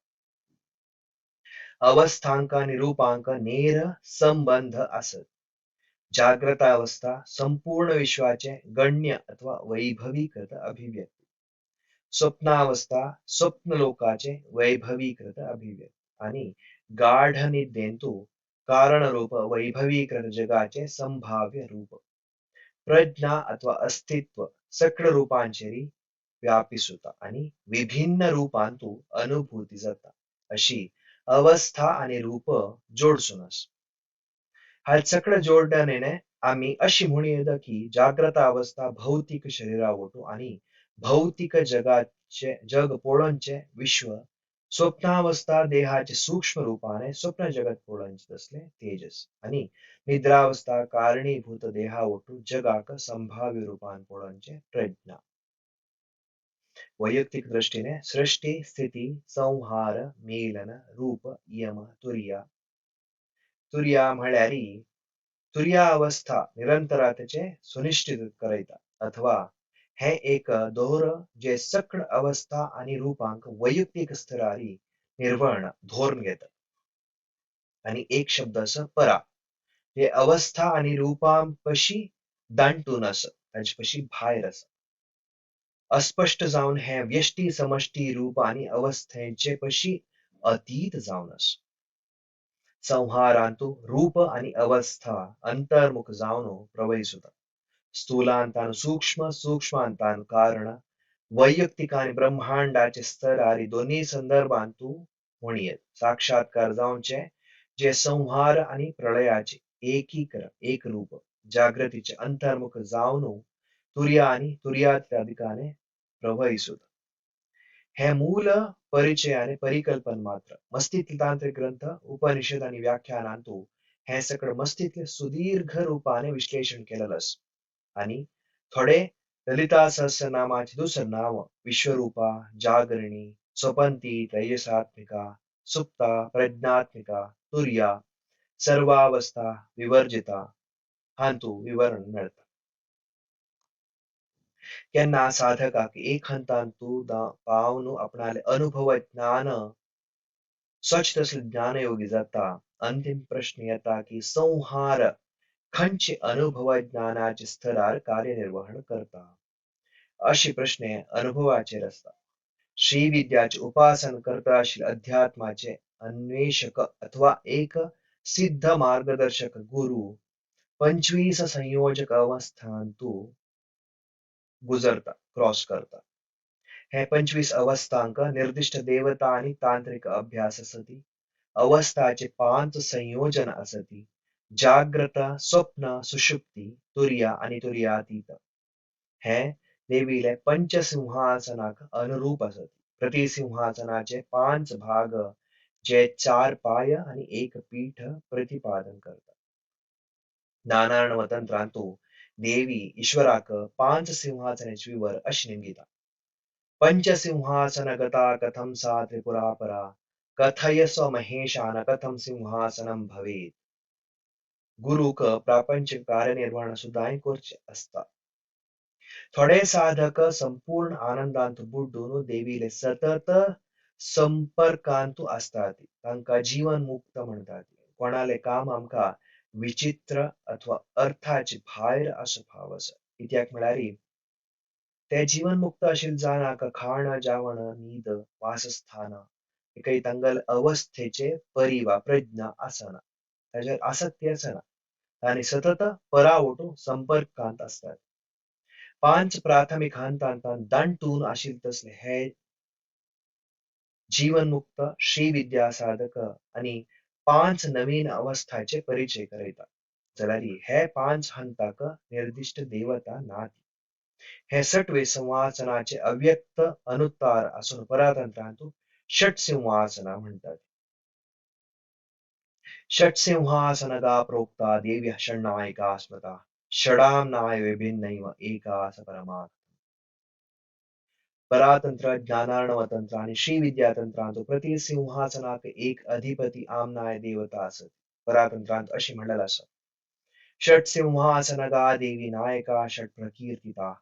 अवस्थांक आणि रूपांक नेर संबंध असत. जाग्रत अवस्था संपूर्ण विश्वाचे गण्य अथवा वैभवीकृत अभिव्यक्ती स्वप्नावस्था स्वप्न लोकाचे वैभवीकृत अभिव्यक्ती आणि गाढ निद्रेंतू कारण रूप वैभवीकृत जगाचे संभाव्य रूप. प्रज्ञा अथवा अस्तित्व सकळ रूपांचेरी व्यापिसुता आणि विभिन्न रूपांतू अनुभूती जाता अशी अवस्था आणि रूप जोडसूनस. हा सकळ जोडण्याने आम्ही अशी म्हणूया की जाग्रत अवस्था भौतिक शरीरावटू आणि भौतिक जगाचे जग पोळंचे विश्व स्वप्नावस्था देहाचे सूक्ष्म रूपाने स्वप्न जगत पोळंचे असले तेजस आणि निद्रावस्था कारणीभूत देहावटू जगाक संभाव्य रूपान पोळंचे प्रज्ञा. वैयक्तिक दृष्टीने सृष्टी स्थिती संहार मेलन रूप यम तुर्या तुर्या म्हळ्यारी तुर्या अवस्था निरंतरातेचे सुनिश्चित करता अथवा हे एक दोहर जे सकळ अवस्था आणि रूपांक वैयक्तिक स्तरारी निर्वहन धोरण घेतात. आणि एक शब्द असं परा हे अवस्था आणि रूपांपशी दांटून असं त्याच्यापाशी बाहेर असं अस्पष्ट जाऊन हे व्यष्टी समष्टी रूप आणि अवस्थेचे पशी अतीत जाऊन असं. संहारांतू रूप आणि अवस्था अंतर्मुख जाऊन प्रवेश होतात. स्थूलांतान सूक्ष्म सूक्ष्मांतान कारण वैयक्तिक आणि ब्रह्मांडाचे स्तर आणि दोन्ही संदर्भांतू म्हणीये साक्षात्कार जाऊनचे जे संहार आणि प्रलयाचे एक रूप जागृतीचे अंतर्मुख जाऊन तुर्या आणि तुर्याधिकाने प्रवहिस होतात. हे मूल परिचय आणि परिकल्पन मात्र मस्तिष्क तांत्रिक ग्रंथ उपनिषद आणि व्याख्यानांतू हे सकळ मस्तिष्क सुदीर्घ रूपाने विश्लेषण केलेलं आणि थोडे ललिता सहस्रनामाचे दुसरं नाव विश्वरूपा जागरणी स्वपंती त्रयसात्मिका, सुप्ता प्रज्ञात्मिका, तुर्या सर्वावस्था विवर्जिता हांतू विवरण मिळतं. त्यांना साधकाक एक हंतांतू पावनु आपणाले अनुभव ज्ञान स्वच्छ तसले ज्ञानयोगी जाता. अंतिम प्रश्न येता की संहार खंचे अनुभव ज्ञानाचे स्तरार कार्यनिर्वहन करता. अशी प्रश्ने अनुभवाचेर असतात. श्रीविद्याचे उपासन करता असलेले अध्यात्माचे अन्वेषक अथवा एक सिद्ध मार्गदर्शक गुरु 25 संयोजक अवस्थांतू गुजरता क्रॉस करता. हे 25 अवस्थांक निर्दिष्ट देवता आणि तांत्रिक अभ्यास असती. अवस्थाचे 5 संयोजन असती. जाग्रत, स्वप्न, सुषुप्ती, तुर्या आणि तुर्यातीत. हे देवीले पंचसिंहासनाक अनुरूप असत. प्रतिसिंहासनाचे 5 भाग जे 4 पाय आणि एक पीठ प्रतिपादन करतात. नानार्णव तंत्रांतू देवी ईश्वराक 5 सिंहासनाची वर अशी नेमगिता. पंचसिंहासनगता कथं सा त्रिपुरापरा कथय स्व महेशान कथं सिंहासनं भवेत. गुरुक प्रापंचिक कार्यनिर्वहण सुद्धा करचे असता. थोडे साधक संपूर्ण आनंदांत बुडून देवीले सतत संपर्कांतू असतात. तांका जीवन मुक्त म्हणतात. कोणाले काम आमका विचित्र अथवा अर्थाचे भायर असं भाव असं. इत्याक म्हळ्यारी ते जीवनमुक्त असेल जाणाक खाणं जावण नीद वासस्थान काही तांगल अवस्थेचे परिवा प्रज्ञा असना त्याच्यात आसक्ती असना आणि सतत परावटू संपर्कांत असतात. 5 प्राथमिक हंतांतान दांटून आशिल तसले हे जीवनमुक्त श्रीविद्या साधक आणि 5 नवीन अवस्थाचे परिचय करयता. जाल्यार हे 5 हंताक निर्दिष्ट देवता नात. हे सटवे संवासनाचे अव्यक्त अनुत्तार असून परातंत्रांतू षट सिंहासना म्हणतात. षट सिंहासनगा प्रोक्ता देव्या षण्णायका स्मृता षडाम्नाय विभिन्नैव एकास परमा. परातंत्र ज्ञानार्णव तंत्र आणि श्रीविद्या तंत्रांत प्रति सिंहासनाक एक अधिपती आमनाय देवता असत. परातंत्रांत अशी म्हणलेलं असत. षट सिंहासनगा देवी नायका षट प्रकीर्तिता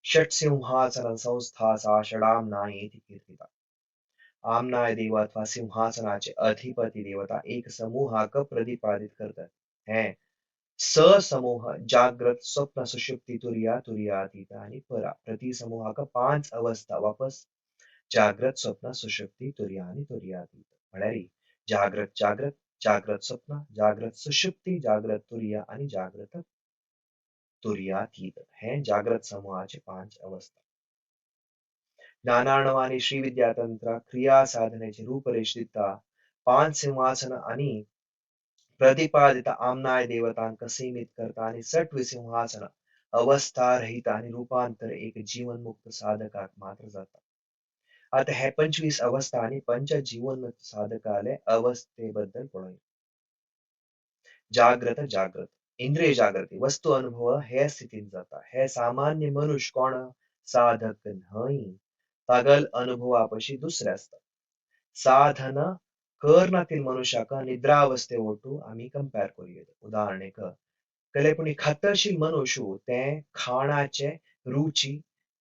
षट सिंहासन संस्था सा षडाम्नायेति कीर्तिता. आमनाय देव अथवा सिंहासनाचे अधिपती देवता एक समूहाक प्रतिपादित करतात. हे समूह जागृत स्वप्न सुषुप्ती तुर्या तुर्यातीत आणि परा प्रति समूहाक 5 अवस्था वापस जागृत स्वप्न सुषुप्ती तुर्या आणि तुर्यातीत म्हळ्यारी जागृत जागृत जागृत स्वप्न जागृत सुषुप्ती जागृत तुर्या आणि जागृत तुर्यातीत हे जागृत समूहाचे 5 अवस्था. ज्ञानार्णव आणि श्रीविद्या तंत्र क्रिया साधनेचे रूपरेष दिता. 5 सिंहासन आणि प्रतिपादित आमनाय देवतांक सीमित करता आणि सटवी सिंहासन अवस्था रहित आणि रूपांतर एक जीवनमुक्त साधकाक मात्र जाता. आता हे 25 अवस्था आणि पंच जीवनमुक्त साधकाले अवस्थेबद्दल पळूया. जाग्रत जागृत इंद्रिय जागृती वस्तू अनुभव हे स्थितीत जाता. हे सामान्य मनुष्य कोण साधक नाही. पागल अनुभवापाशी दुसरे असतात. साधन करणातील मनुष्याका निद्रावस्थे ओटू आम्ही कंपेअर करूया. उदाहरण एक कलेपुणी खातरशील मनुष्य ते खाणाचे रुची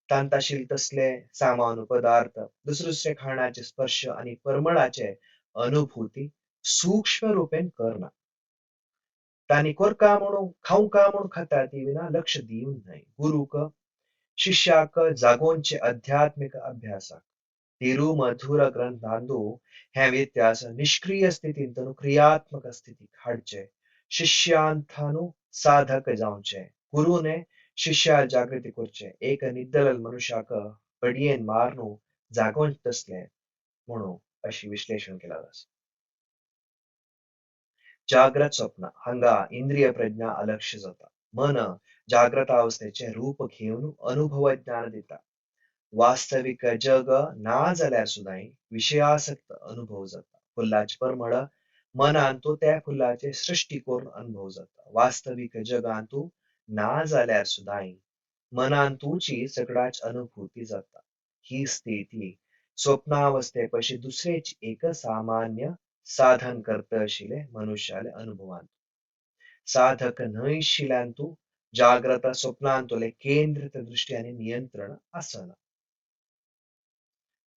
तांताशील तसले सामान पदार्थ दुसरे दुसरे खाण्याचे स्पर्श आणि परमळाचे अनुभूती सूक्ष्म रूपेन करणं. तानी कोरका म्हणून खाऊ का म्हणून खाता ती विना लक्ष देऊन नाही. गुरुक शिष्याक जागोंचे आध्यात्मिक अभ्यासाक तिरु मधुर ग्रंथांदू हे व्यत्यास निष्क्रिय स्थितीतून क्रियात्मक स्थिती हाडचे शिष्यांथानु साधक जाऊचे. गुरुने शिष्या जागृती करचे एक निद्दल मनुष्याक पडियेन मारणू जागोंच तसले म्हणून अशी विश्लेषण केला जास. जाग्रत स्वप्न हांगा इंद्रिय प्रज्ञा अलक्ष्य जाता. मन जाग्रत अवस्थेचे रूप घेऊन अनुभव ज्ञान देता. वास्तविक जग ना जाल्यार सुद्दां विषयासक्त अनुभव जाता. फुल्लाचे परमळ मनांतू त्या फुलाचे सृष्टी करून अनुभव जाता. वास्तविक जगांतू ना जाल्यार सुद्दां मनांतूची सगळ्याच अनुभूती जाता. ही स्थिती स्वप्नावस्थेपाशी दुसरेच एक सामान्य साधन करत आशिले मनुष्याले अनुभवान साधक न्हयशिल्यांतू जाग्रत स्वप्नांतुले केंद्रित दृष्टी आणि नियंत्रण आसना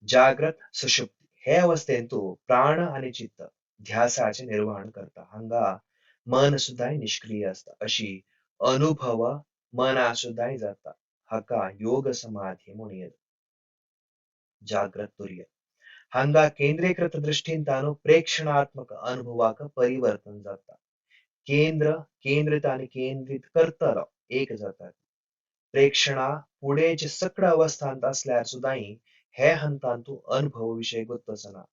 जाग्रत सुषुप्ती हे अवस्थेंतू प्राण आणि चित्त ध्यासाचे निर्वहन करता हांगा मन सुद्धा निष्क्रिय असता अशी अनुभव मना सुद्धा जाता हाका योग समाधी म्हणून येता जाग्रत तुर्य हांगा केंद्रीकृत दृष्टीन तानु प्रेक्षणात्मक अनुभवाक परिवर्तन जाता केंद्रित आणि केंद्रित करतलो एक जातात प्रेक्षणा पुढेच सकळ अवस्थांत असल्यार सुद्दाही हे हंतांतू अनुभव विषय गुप्तसना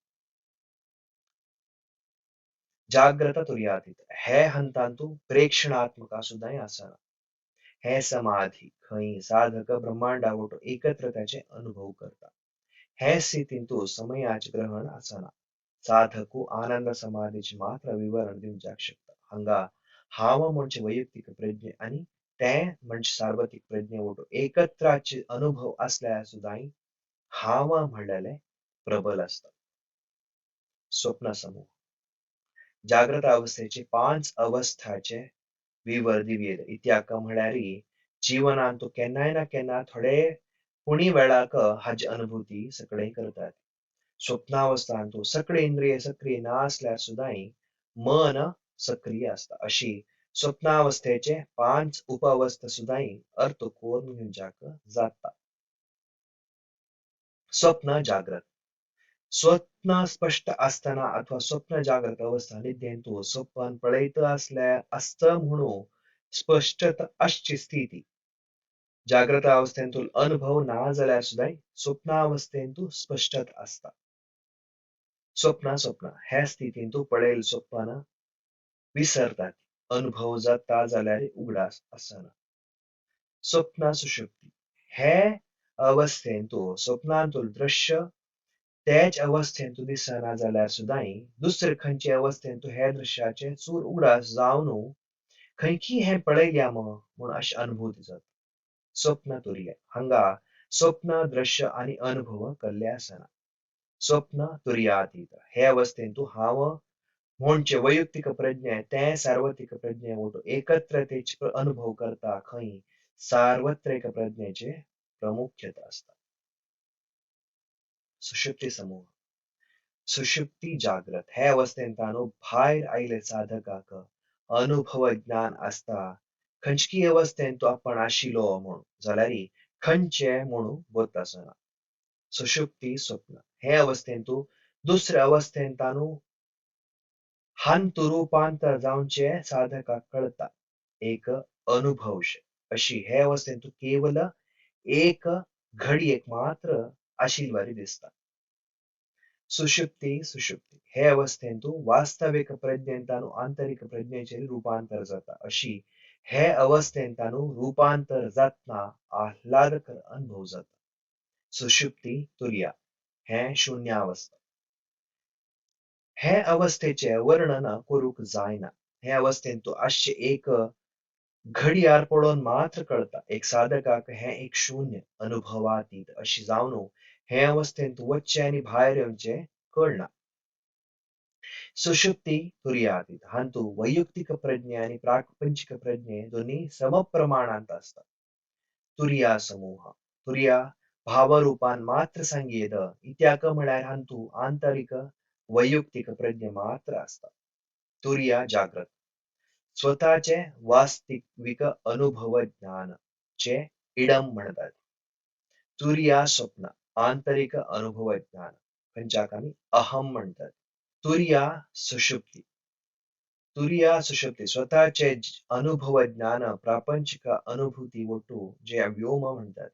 जाग्रत तुर्यातीत हे हंतांतू प्रेक्षणात्मक सुद्दाही असना हे समाधी खंय साधक ब्रह्मांडावट एकत्र त्याचे अनुभव करता हे स्थितींतू समयाचे ग्रहण असना साधकू आनंद समाधीचे मात्र विवरण दिवच्याक शकता हांगा हाव म्हणजे वैयक्तिक प्रज्ञे आणि ते म्हणजे सार्वत्रिक प्रज्ञेवटो एकत्राचे अनुभव असल्यार सुद्दाही हाव म्हणलेले प्रबल असतात स्वप्न समूह जाग्रत अवस्थेचे 5 अवस्थाचे विवर दिव्य इत्याक म्हळ्यारी जीवनांतू केन्नाय ना केन्ना थोडे कुणी वेळाक हाची अनुभूती सगळे करतात स्वप्नावस्थांतू सगळे इंद्रिय सक्रिय नासल्यार सुद्दाही मन सक्रिय असता अशी स्वप्नावस्थेचे 5 उपअवस्था सुद्दाही अर्थ कोरून घेवच्याक जाता स्वप्न जाग्रत स्वप्न स्पष्ट असताना अथवा स्वप्न जागृत अवस्था निद्येंतू स्वप्न पळयत असल्या असत म्हणून स्पष्टता अशी स्थिती जाग्रत अवस्थेंतून अनुभव ना जाल्यार सुद्दां स्वप्नावस्थेंतू स्पष्टत असता स्वप्न ह्या स्थितींतू पळयल स्वप्न विसरतात अनुभव जाता जाल्यार उगडास असना स्वप्न सुषुप्ती हे अवस्थेंतू स्वप्नांतून दृश्य त्याच अवस्थेंतू दिसना जाल्यार सुद्दांही दुसरे खंयचे अवस्थेंतू हे दृश्याचे चूर उगडास जावन खंयची हे पळयल्या म्हूण अशी अनुभूती जाता स्वप्न तुर्य हांगा स्वप्न दृश्य आणि अनुभव केल्ले असना स्वप्न तुर्यातीत हे अवस्थेंतू हाव म्हणजे वैयक्तिक प्रज्ञा ते सार्वत्रिक प्रज्ञे एकत्रतेचे अनुभव करता खंय सार्वत्रिक प्रज्ञेचे प्रामुख्यता असता सुषुप्ती समूह सुषुप्ती जाग्रत हे अवस्थेंतानु भायर आयले साधकाक अनुभव ज्ञान असता खंयची अवस्थेंतू आपण आशिलो म्हणून जाल्यार खंयचे म्हणून बोधतासना सुषुप्ती स्वप्न हे अवस्थेंतू दुसऱ्या अवस्थेंतानु हंतु रूपांतर जावचे साधकाक कळता एक अनुभवश अशी हे अवस्थेंतू केवल एक घडयेक मात्र आशिल्वारी दिसता सुषुप्ती हे अवस्थेंतू वास्तविक प्रज्ञेंतानु आंतरिक प्रज्ञेचे रूपांतर जाता अशी हे अवस्थेंतानु रूपांतर जातना आह्लादकर अनुभव जाता सुषुप्ती तुर्या हे शून्यावस्था हे अवस्थेचे वर्णन करूक जायना हे अवस्थेंतू अशे एक घडियाळ पळोवन मात्र कळता एक साधकाक हे एक शून्य अनुभवातीत अशी जावन हे अवस्थेंतू वच्चे आणि भायर येवचे कळना सुषुप्ती तुर्यातीत हांतू वैयक्तिक प्रज्ञे आणि प्रापंचिक प्रज्ञे दोन्ही समप्रमाणांत असतात तुर्या समूह तुर्या भावरूपान मात्र संगीत इत्याक म्हळ्यार हांतू आंतरिक वैयक्तिक प्रज्ञे मात्र असता तुर्या जाग्रत स्वतःचे वास्तविक अनुभव ज्ञान चे इडम म्हणतात तुर्या स्वप्न आंतरिक अनुभव ज्ञान खंयच्याक आमी अहम म्हणतात तुर्या सुषुप्ती स्वतःचे अनुभव ज्ञान प्रापंचिक अनुभूती वटू जे व्योम म्हणतात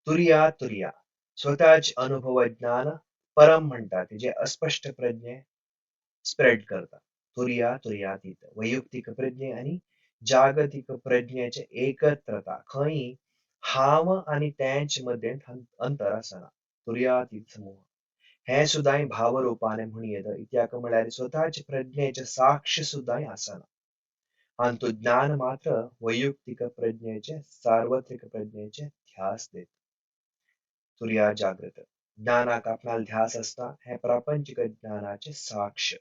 तुर्या स्वतःचे अनुभव ज्ञान परम म्हणतात जे अस्पष्ट प्रज्ञे स्प्रेड करतात तुर्यातीत वैयक्तिक प्रज्ञे आणि जागतिक प्रज्ञेचे एकत्रता खंय हाव आणि त्यांच मध्ये अंतर असना तुर्यातीत समूह हे सुद्दां भावरूपाने म्हणून येता इत्याक म्हळ्यार स्वतःचे प्रज्ञेचे साक्ष सुद्दां असना हांतू ज्ञान मात्र वैयक्तिक प्रज्ञेचे सार्वत्रिक प्रज्ञेचे ध्यास देत तुर्या जाग्रत ज्ञानाक आपणाला ध्यास असता हे प्रापंचिक ज्ञानाचे साक्ष.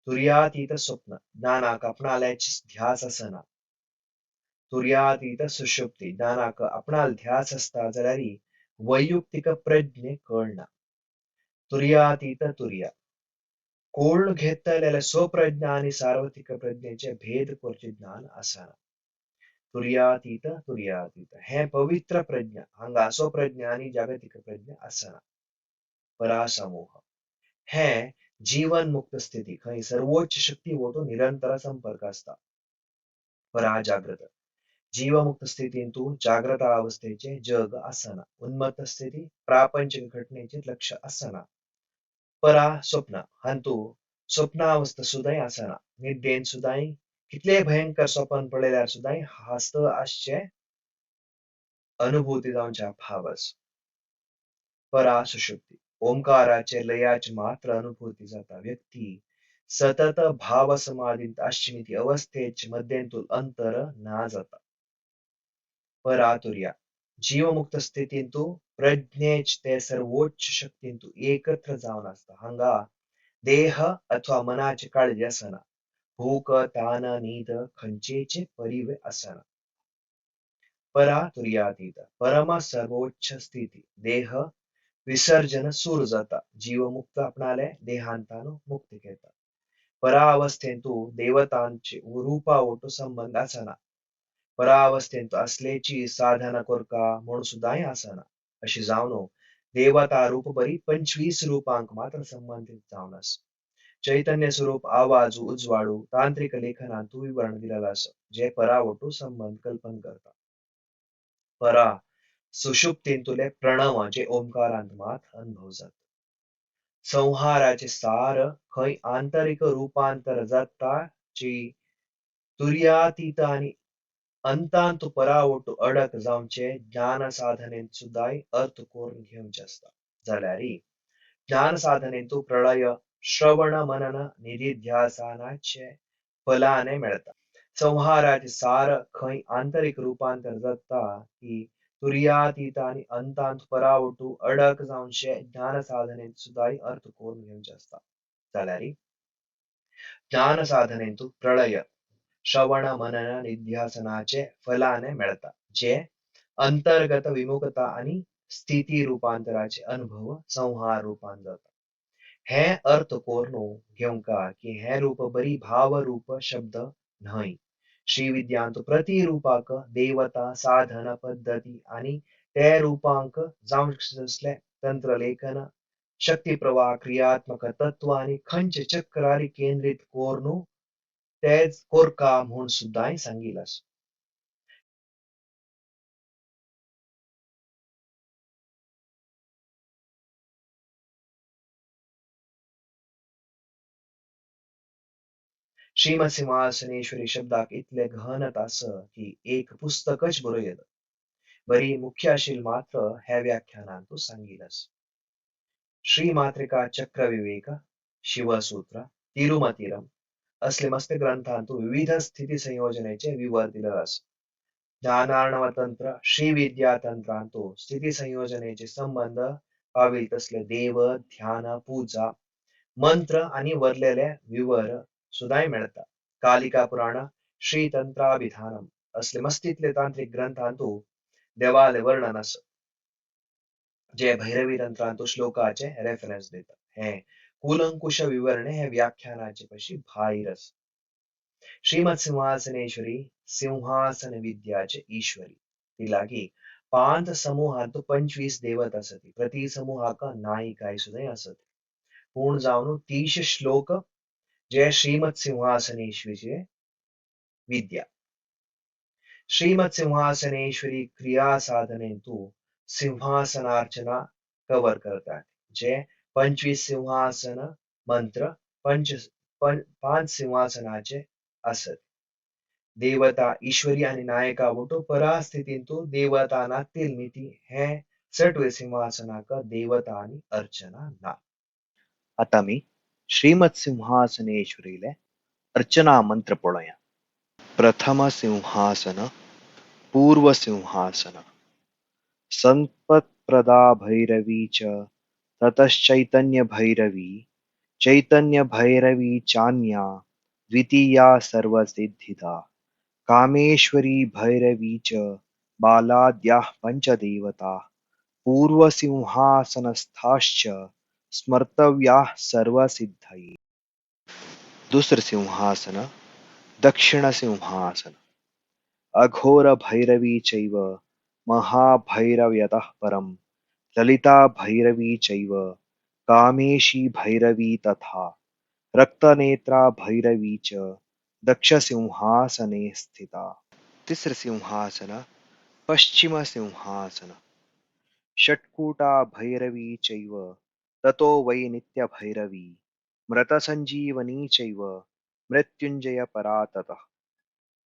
तुर्यातीत स्वप्न ज्ञानाक आपणाल्याची ध्यास असना. तुर्यातीत सुषुप्ती ज्ञानाक आपणाला ध्यास असता जाल्यार वैयक्तिक प्रज्ञे कळना. तुर्यातीत तुर्या कोण घेतलेल्या स्वप्रज्ञा आणि सार्वत्रिक प्रज्ञेचे भेद करचे ज्ञान असना. तुर्यातीत तुर्यातीत हे पवित्र प्रज्ञा हांगा स्वप्रज्ञा आणि जागतिक प्रज्ञा असना. परासमूह हे जीवन मुक्त स्थिती खंय सर्वोच्च शक्ती वटून निरंतर संपर्क असता. पराजागृत जीवमुक्त स्थितीतून जागृत अवस्थेचे जग असना. उन्मत्त स्थिती प्रापंचिक घटनेचे लक्ष असना. परा स्वप्न हंतु स्वप्नावस्था सुद्धा असना. निद्रेन सुद्धा कितले भयंकर स्वप्न पडलेल्यार सुद्धा हस्त आसचे अनुभूती जावच्या भावस. परा सुषुप्ती ओंकाराचे लयाची मात्र अनुभूती जाता. व्यक्ती सतत भाव समाधीत आश्चिमित अवस्थेचे मध्यंतून अंतर ना जाता. परातुर्या जीवमुक्त स्थितींतू प्रज्ञेच ते सर्वोच्च शक्तींतू एकत्र जाऊन असता. हांगा देह अथवा मनाची काळजी असना. भूक तान नीद खंचेचे परिवे असना. परातुर्यातीत परम सर्वोच्च स्थिती देह विसर्जन सूर जाता. जीवमुक्त आपणाले देहांतानु मुक्त घेता. परावस्थेतू देवतांचे रूपावटू संबंध असना. परावस्थेत असलेची साधना कोरका म्हणून सुद्धा असना. अशी जावनो देवता रूप बरी 25 रूपांक मात्र संबंधित जावन अस. चैतन्य स्वरूप आवाजू उजवाडू तांत्रिक लेखनांतू विवरण दिलेलं असं जे परावटू संबंध कल्पन करता. परा सुषुप्तींतुले प्रणव जे ओंकारांत मात अनुभव जात. संहाराचे सार खंय आंतरिक रूपांतर जाता जी तुर्यातीत आणि अंतांतु परावटू अडक जावचे ज्ञान साधनेत सुद्धा अर्थ करून घेवचे असता. जाल्यार ज्ञान साधनेतू प्रलय श्रवण मनन निधिध्यासनाचे फलाने मिळता. संहाराचे सार खंय आंतरिक रूपांतर जाता की तुर्यातीत आणि अंतांत परावटू अडक जावचे ज्ञान साधनेत सुद्धा अर्थ करून घेवचे असता. जाल्यार ज्ञान साधनेतू प्रलय श्रवण मनन निध्यासनाचे फलाने मिळता. जे अंतर्गत विमुखता आणि स्थिती रूपांतराचे अनुभव संहार रूपांत जाता. हे अर्थ कोरनो घेवका की हे रूप बरी भाव रूप शब्द न्हय. श्री विद्यांत प्रतिरूपाक देवता साधन पद्धती आणि ते रूपांक जावसले तंत्रलेखन शक्ती प्रवाह क्रियात्मक तत्व आणि खंच चक्रारी केंद्रित कोरनु तेच कोरका म्हणून सुद्धा सांगितलं. श्रीमत सिंहासनेश्वरी शब्दाक इतले गहनत अस की एक पुस्तकच बरं येत. बरी मुख्य आशिल मात्र ह्या व्याख्यानांतू सांगितलंस. श्रीमात्रिका चक्रविवेक शिवसूत्र तिरुमतिरम असले मस्त ग्रंथांतू विविध स्थिती संयोजनेचे विवर दिलेलं असं. ज्ञानार्णव तंत्र श्रीविद्या तंत्रांतू स्थिती संयोजनेचे संबंध पाविल तसले देव ध्यान पूजा मंत्र आणि वरलेले विवर सुद्धा मिळतात. कालिका पुराण श्री तंत्राभिधानम असले मस्तितले तांत्रिक ग्रंथांतू देवाले वर्णन असं. जे भैरवी तंत्रांतू श्लोकाचे रेफरन्स देतात. हे कुलंकुश विवरणे हे व्याख्यानाचे पशी भाईरस. श्रीमत सिंहासनेश्वरी सिंहासन विद्याचे ईश्वरी. तिलागी पांच समूहांतू 25 देवत असती. प्रति समूहाक नायिकाय सुद्धा असत. पूर्ण जाऊन 30 श्लोक जे श्रीमत सिंहासनेश्वरीचे विद्या. श्रीमत सिंहासनेश्वरी क्रिया साधनेतू सिंहासनार्चना कवर करतात. जे 25 सिंहासन मंत्र पाच सिंहासनाचे असत. देवता ईश्वरी आणि नायका वटू परास्थितीतू देवता नातील मिती हे सटवे सिंहासनाक देवता आणि अर्चना ना. आता मी श्रीमत सिंहासनेश्वरीले अर्चना मंत्र पळया. प्रथम सिंहासन पूर्व सिंहासन संपत सम्पत्प्रदा भैरवी च ततश्चैतन्यभैरवी चैतन्यभैरवी चान्या द्वितीया सर्वसिद्धिदा कामेश्वरी भैरवी च बालाद्याः पञ्चदेवता पूर्वसिंहासनस्थाश्च स्मर्तव्याः सर्वसिद्धये। दूसर सिंहासन दक्षिण सिंहासन अघोरभैरवी चैव महाभैरव्यतः परं ललिता भैरवी चैव कामेशी भैरवी तथा रक्तनेत्रा भैरवी च दक्षसिंहासने स्थिता। तिसर सिंहासन पश्चिम सिंहासन षट्कूटा भैरवी चैव ततो वै नित्यभैरवी मृतसञ्जीवनी चैव मृत्युञ्जयपरा ततः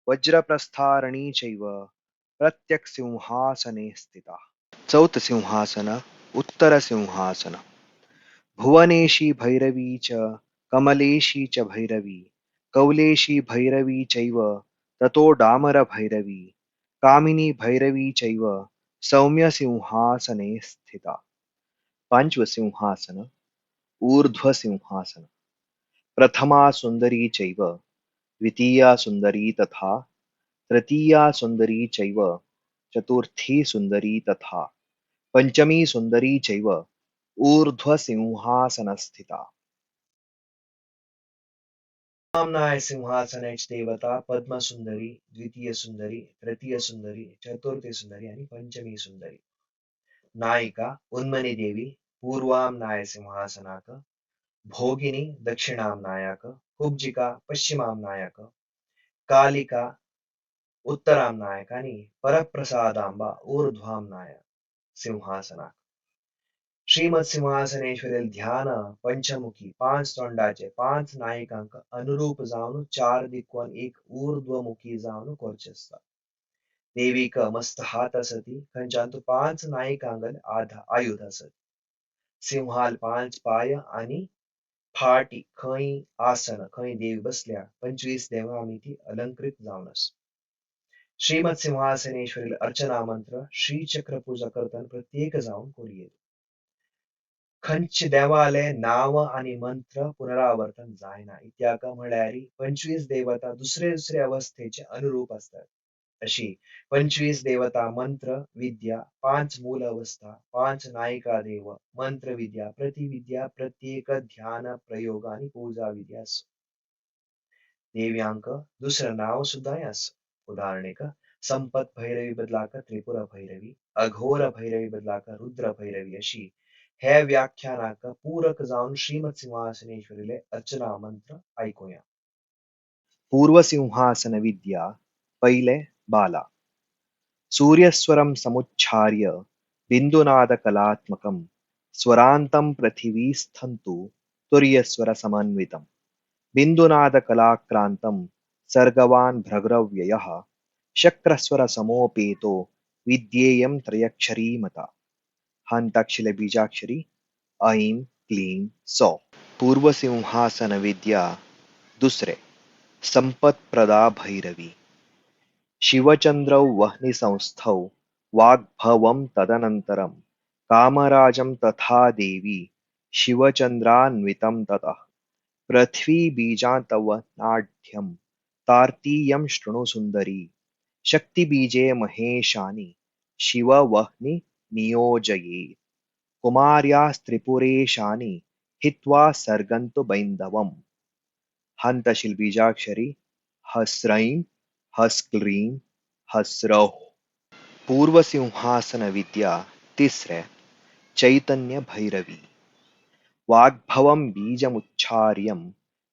वज्रप्रस्थारणी चैव प्रत्यक्सिंहासने स्थिता। चौथ सिंहासन उत्तर सिंहासन भुवनेशी भैरवी च कमलेशी च भैरवी कौलेशी भैरवी चैव ततो डामर भैरवी कामिनी भैरवी चैव सौम्य सिंहासने स्थिता। पांचव सिंहासन ऊर्ध्व सिंहासन प्रथमा सुंदरी चैव द्वितीया सुंदरी तथा तृतीया सुंदरी चैव चतुर्थी सुंदरी तथा पंचमी सुंदरी चैव ऊर्ध्व सिंहासनस्थिता। नाम्नाय सिंहासनेच देवता पद्म सुंदरी द्वितीय सुंदरी तृतीय सुंदरी चतुर्थी सुंदरी आणि पंचमी सुंदरी। नायिका उन्मनी देवी पूर्वाम्नाय सिंहासनाक भोगिनी दक्षिणाम्नायाक कुब्जिका पश्चिमाम्नायाक कालिका उत्तराम्नायक आणि परप्रसादांबा ऊर्ध्वाम्नाय सिंहासनाक। श्रीमद सिंहासनेश्वरील ध्यान पंचमुखी पाच तोंडाचे पाच नायकांक अनुरूप जावन चार दिक्कोन एक ऊर्ध्वमुखी जावन कोरचेस्ता। देवीक मस्त हात असती खंचांतू पाच नायकांगल आयुध असत। सिंहाल पाच पाय आणि फाटी खंय आसन खंय देव बसल्या 25 देवांनी अलंकृत जावन आस। श्रीमद सिंहासनेश्वरील अर्चना मंत्र श्रीचक्र पूजा करताना प्रत्येक जाऊन कोरिये। खंच देवालय नाव आणि मंत्र पुनरावर्तन जायना इत्याक म्हळ्यारी 25 देवता दुसरे दुसरे अवस्थेचे अनुरूप असतात। अशी 25 देवता मंत्र विद्या पाच मूल अवस्था पाच नायिका देव मंत्र विद्या प्रतिविद्या प्रत्येक ध्यान प्रयोग आणि पूजा विद्या असो। देव्यांक दुसरं नाव सुद्धा असं उदाहरणेक संपत भैरवी बदलाक त्रिपुरा भैरवी अघोर भैरवी बदलाक रुद्र भैरवी अशी हे व्याख्यानाक पूरक जाऊन श्रीमद सिंहासनेश्वरीले अर्चना मंत्र ऐकूया। पूर्व सिंहासन विद्या पहिले बाला सूर्यस्वरं समुच्चार्य बिन्दुनादकलात्मकं स्वरान्तं पृथिवीस्थन्तु तुर्यस्वरसमन्वितं बिन्दुनादकलाक्रान्तं सर्गवान् भ्रगव्ययः शक्रस्वरसमोपेतो विद्येयं त्रयक्षरी मता। हंताक्षरी बीजाक्षरी ऐं क्लीं सौ। पूर्व सिंहासन विद्या दुसरे संपत्प्रदा भैरवी शिवचंद्रौ वह्निसंस्थौ वाग्भवं तदनन्तरं कामराजं तथा देवी शिवचन्द्रान्वितं ततः पृथ्वीबीजान्तवनाढ्यं तार्तीयं शृणु सुन्दरी शक्तिबीजे महेशानि शिववह्नि नियोजयेत् कुमार्यास्त्रिपुरेशानि हित्वा सर्गन्तु बैन्दवम्। हन्तशिलबीजाक्षरी हस्रैं हस्क्लीं हस्रौः। पूर्व सिंहासन विद्या तिसरे चैतन्य भैरवी वाग्भवं बीजमुच्चार्यं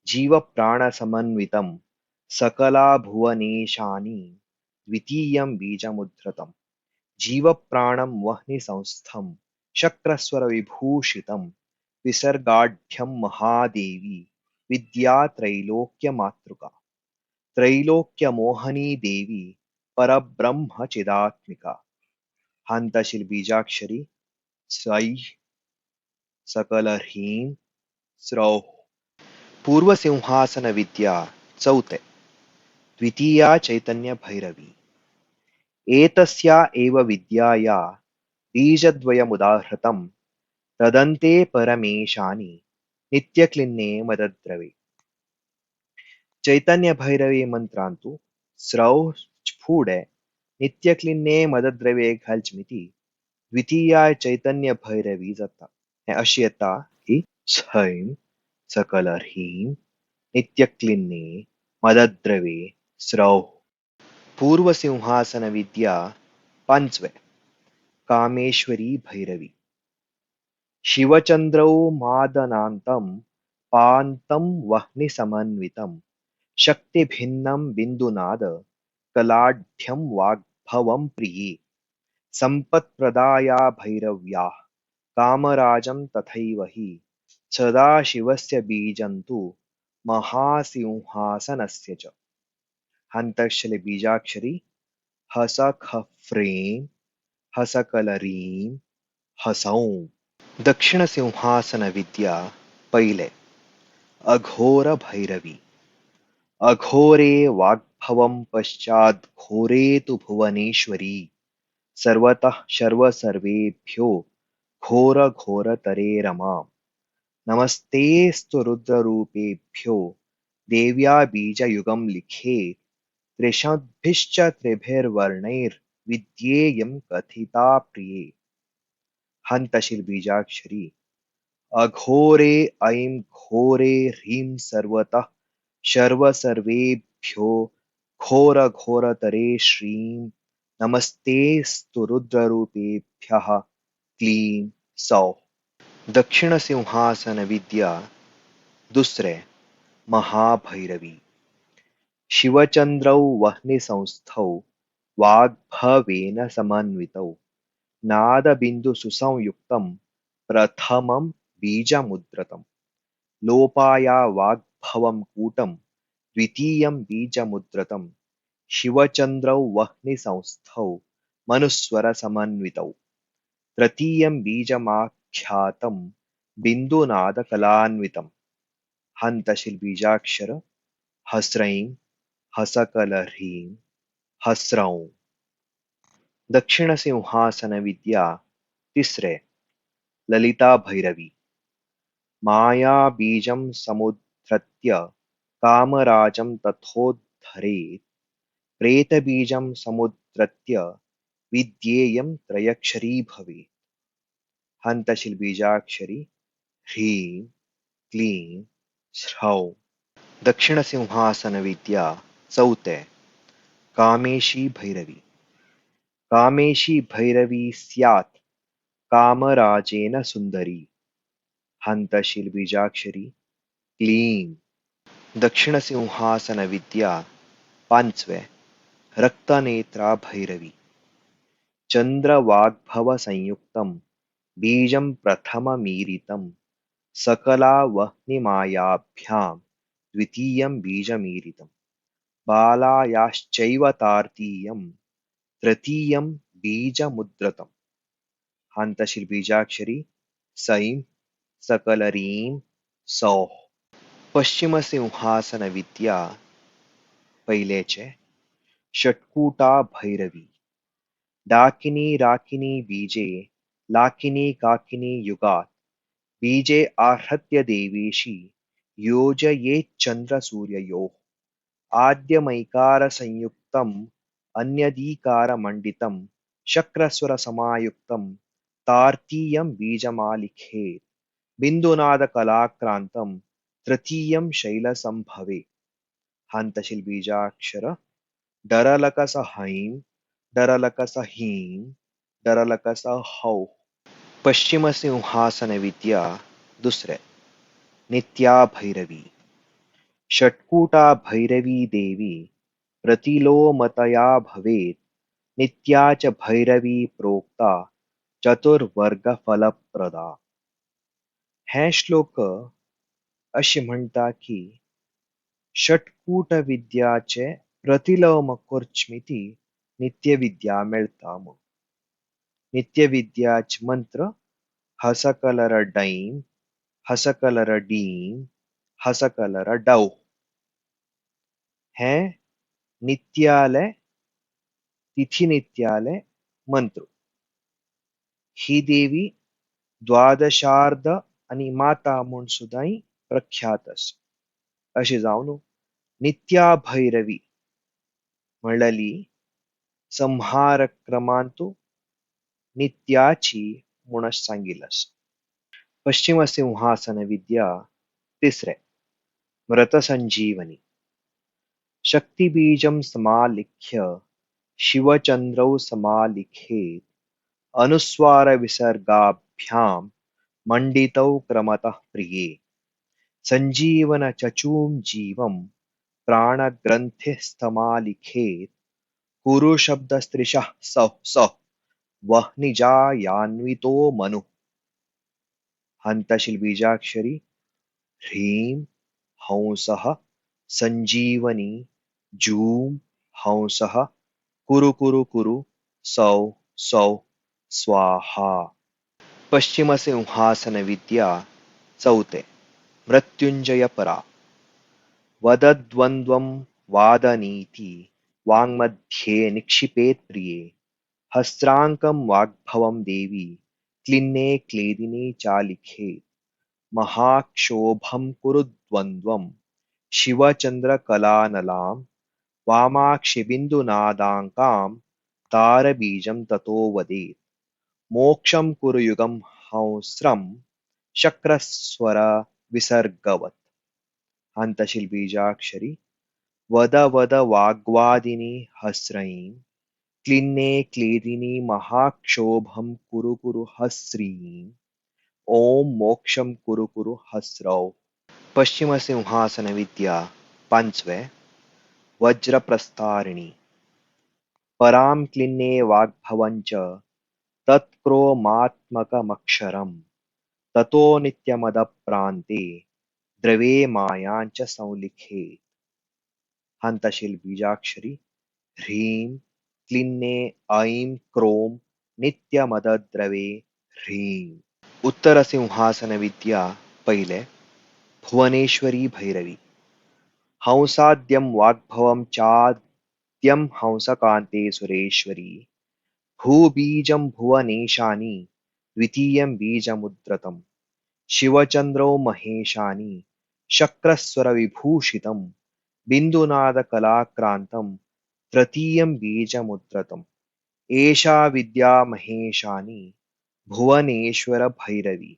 जीवप्राणसमन्वितं सकलाभुवनेशानि द्वितीयं बीजमुद्धृतं जीवप्राणं वह्निसंस्थं शक्रस्वरविभूषितं विसर्गाढ्यं महादेवी विद्या त्रैलोक्यमातृका त्रैलोक्यमोहनी देवी परब्रह्म चिदात्मिका। हंतशील बीजाक्षरी स्वैः सकलह्रीं स्रौः। पूर्व सिंहासन विद्या चौथे द्वितीया चैतन्य भैरवी एतस्या एव विद्याया बीजद्वयमुदाहृतं तदन्ते परमेशानि नित्यक्लिन्ने मदद्रवे चैतन्य भैरवी मंत्रांतु स्रव स्फुडे नित्यक्लिन्ने मदद्रवे घालचमिती द्वितीया चैतन्य भैरवी जाता हे अशी येता की सैम सकलह्रीं नित्यक्लिन्ने मदद्रवे स्रव पूर्वसिंहासन विद्या पंचवे कामेश्वरी भैरवी शिवचन्द्रौ मादनान्तं पान्तं वह्निसमन्वितं शक्तिभिन्नं बिन्दुनाद कलाढ्यं वाग्भवं प्रिये सम्पत्प्रदाया भैरव्या कामराजं तथैव हि सदाशिवस्य बीजं तु महासिंहासनस्य च हन्तश्चले बीजाक्षरी हसखफ्रें हसकलरीं हसौं दक्षिणसिंहासन विद्या पहिले अघोर भैरवी अघोरे वाग्भवं पश्चात् घोरे तु भुवनेश्वरी सर्वतः सर्वसर्वेभ्यो घोरघोरतरे रमाम् नमस्तेऽस्तु रुद्ररूपेभ्यो देव्या बीजयुगं लिखेत् त्रिशद्भिश्च त्रिभिर्वर्णैर्विद्येयं कथिता प्रिये हन्तशिलबीजाक्षरी अघोरे ऐं घोरे ह्रीं सर्वतः सर्वसर्वेभ्यो घोरघोरतरे श्रीं नमस्तेऽस्तु रुद्ररूपेभ्यः क्लीं सौः दक्षिणसिंहासन विद्या दुसरे महाभैरवी शिवचन्द्रौ वह्निसंस्थौ वाग्भवेन समन्वितौ नादबिन्दुसुसंयुक्तं प्रथमं बीजमुद्रतम् लोपाया वाग्भवं कूटं द्वितीयं बीजमुद्रतं शिवचन्द्रौ वह्निसंस्थौ मनुस्वरसमन्वितौ तृतीयं बीजमाख्यातं बिन्दुनादकलान्वितं हन्तशिलबीजाक्षर हस्रैं हसकलह्रीं हस्रौं दक्षिणसिंहासन विद्या तिसरे ललिता भैरवी मायाबीजं समुद्धृत्य कामराजं तथोद्धरेत् प्रेतबीजं समुद्धृत्य विद्येयं त्रयक्षरी भवेत् हन्तशिलबीजाक्षरी ह्रीं क्लीं स्रौं दक्षिणसिंहासन विद्या चौथे कामेशी भैरवी कामेशी भैरवी स्यात् कामराजेन सुन्दरी हन्तशिलबीजाक्षरी क्लीं दक्षिणसिंहासन विद्या पांचवे रक्तनेत्रा भैरवी चन्द्रवाग्भवसंयुक्तं बीजं प्रथममीरितं सकलावह्निमायाभ्यां द्वितीयं बीजमीरितं बालायाश्चैव तार्तीयं तृतीयं बीजमुद्रतम् हन्तशिलबीजाक्षरी सैं सकलरीं सौः पश्चिमसिंहासन विद्या पैलेचे षट्कूटा भैरवी डाकिनी राकिनी बीजे लाकिनी काकिनी युगात् बीजे आहृत्य देवेशी योजयेच्चन्द्रसूर्ययोः आद्यमैकारसंयुक्तम् अन्यदीकारमण्डितं शक्रस्वरसमायुक्तं तार्तीयं बीजमालिखेत् बिन्दुनादकलाक्रान्तं तृतीयं शैलसंभवे हन्तशिलबीजाक्षर डरलकसहैं डरलकसहीं डरलकसहौः पश्चिमसिंहासन विद्या दुसरे नित्या भैरवी षट्कूटा भैरवी देवी प्रतिलोमतया भवेत् नित्या च भैरवी प्रोक्ता चतुर्वर्गफलप्रदा हे श्लोक अशी म्हणता की षटकूट विद्याचे प्रतिलोम करचमिती नित्य विद्या मेळता म्हूण नित्य विद्याचे मंत्र हसकलर डैं हसकलर डीं हसकलर डौ हे नित्याले तिथि नित्याले मंत्र ही देवी द्वादशार्ध आणि माता म्हणून सुद्धाही प्रख्यात अस. अशी जाऊन नित्या भैरवी म्हणली संहार क्रमांतू नित्याची म्हणून सांगितलंस. पश्चिम सिंहासन विद्या तिसरे मृत संजीवनी शक्तिबीजं समालिख्य शिवचन्द्रौ समालिखेत् अनुस्वारविसर्गाभ्यां मण्डितौ क्रमतः प्रिये सञ्जीवनचचूं जीवं प्राणग्रन्थिस्थमालिखेत् कुरु शब्दस्त्रिशः सः सः वह्निजायान्वितो मनुः. हन्तशील बीजाक्षरी ह्रीं हंसः संजीवनी जूं हंसः कुरु कुरु कुरु सौ सौ स्वाहा. पश्चिम सिंहासन विद्या चौथे मृत्युंजय परा वदद्वन्द्वं वादनीति वाङ्मध्ये निक्षिपेत् प्रिये हस्राङ्कं वाग्भवं देवी क्लिन्ने क्लेदिने चालिखेत् महाक्षोभं कुरु द्वन्द्वं शिवचन्द्रकलानलां वामाक्षिबिन्दुनादाङ्कां तारबीजं ततो वदेत् मोक्षं कुरु युगं हंस्रं शक्रस्वर विसर्गवत्. हन्तशील बीजाक्षरी वद वद वाग्वादिनी हस्रईं क्लिन्ने क्लेदिनी महाक्षोभं कुरु कुरु हस्रीं ॐ मोक्षं कुरु कुरु हस्रौ. पश्चिम सिंहासन विद्या पंचवे वज्रप्रस्तारिणी परां क्लिन्ने वाग्भवञ्च तत्क्रोमात्मकमक्षरम् ततो नित्यमदप्रान्ते द्रवे मायाञ्च संलिखेत्. हन्तशील बीजाक्षरी ह्रीं क्लिन्ने ऐं क्रों नित्यमदद्रवे ह्रीं. उत्तर सिंहासन विद्या पहिले भुवनेश्वरी भैरवी हंसाद्यं वाग्भवं चाद्यं हंसकान्ते सुरेश्वरी भूबीजं भुवनेशानि द्वितीयं बीजमुद्रतं शिवचन्द्रौ महेशानि शक्रस्वरविभूषितं बिन्दुनादकलाक्रान्तं तृतीयं बीजमुद्रतम् एषा विद्या महेशानि भुवनेश्वर भैरवी.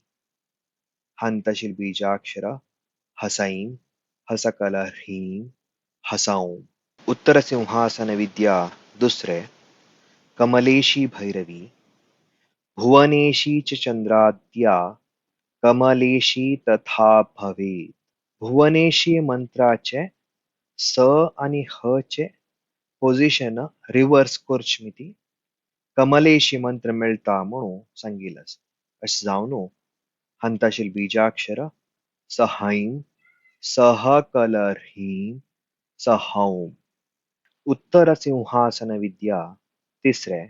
हन्तशील बीजाक्षर हसैं हसकलह्रीं हसौं. उत्तर सिंहासन विद्या दुसरे कमलेशी भैरवी भुवनेशी च चंद्राद्या कमलेशी तथा भवेत्. भुवनेशी मंत्राचे स आणि ह चे पोझिशन रिव्हर्स करचमिती कमलेशी मंत्र मिळता म्हणून सांगितलं असे जाऊन हंताशील बीजाक्षर सहैं सहकलह्रीं सहौं. उत्तर सिंहासन विद्या तिसरे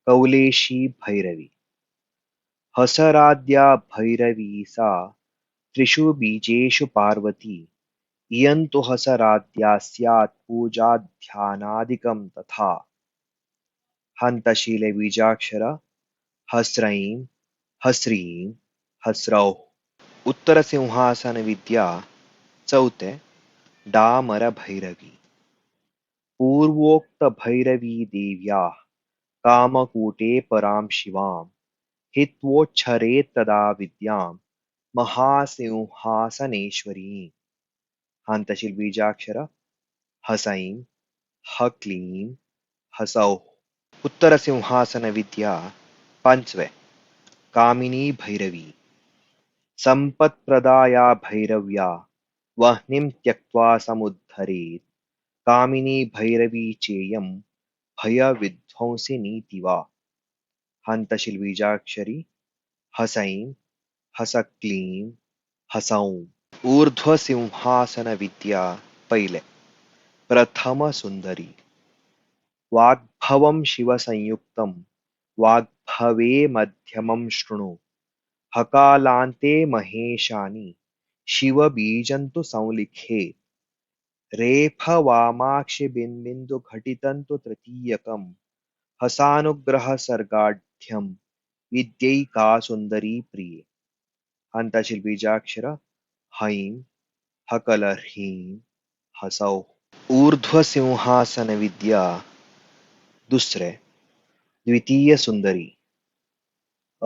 कौलेशी भैरवी हसराद्या भैरवी सा त्रिषु बीजेषु पार्वती इयन्तु हसराद्या स्यात् पूजाध्यानादिकं तथा. हन्तशीले बीजाक्षर हस्रैं हस्रीं हस्रौः. उत्तर सिंहासन विद्या चौथे डामर भैरवी पूर्वोक्त भैरवी देव्या कामकूटे परां शिवां हित्वोच्छरेत् तदा विद्यां महासिंहासनेश्वरीं. हन्तशील बीजाक्षर हसैं हक्लीं हसौः. उत्तर सिंहासन विद्या पंचवे कामिनी भैरवी सम्पत्प्रदाया भैरव्या वह्निं त्यक्त्वा समुद्धरेत् कामिनी भैरवी चेयं भयविध्वंसिनीति वा. हन्तशील बीजाक्षरी हसैं हसक्लीं हसौं. ऊर्ध्व सिंहासन विद्या पहिले प्रथम सुंदरी वाग्भवं शिवसंयुक्तं वाग्भवे मध्यमं शृणु हकालान्ते महेशानि शिवबीजन्तु संलिखेत् रेफवामाक्षिबिन्बिन्दुघटितं तु तृतीयकं हसानुग्रहसर्गाढ्यं विद्यैका सुंदरी प्रिये. हंताशील बीजाक्षर हैम हकल ह्रीम हसौ. ऊर्ध्व सिंहासन विद्या दुसरे द्वितीय सुंदरी.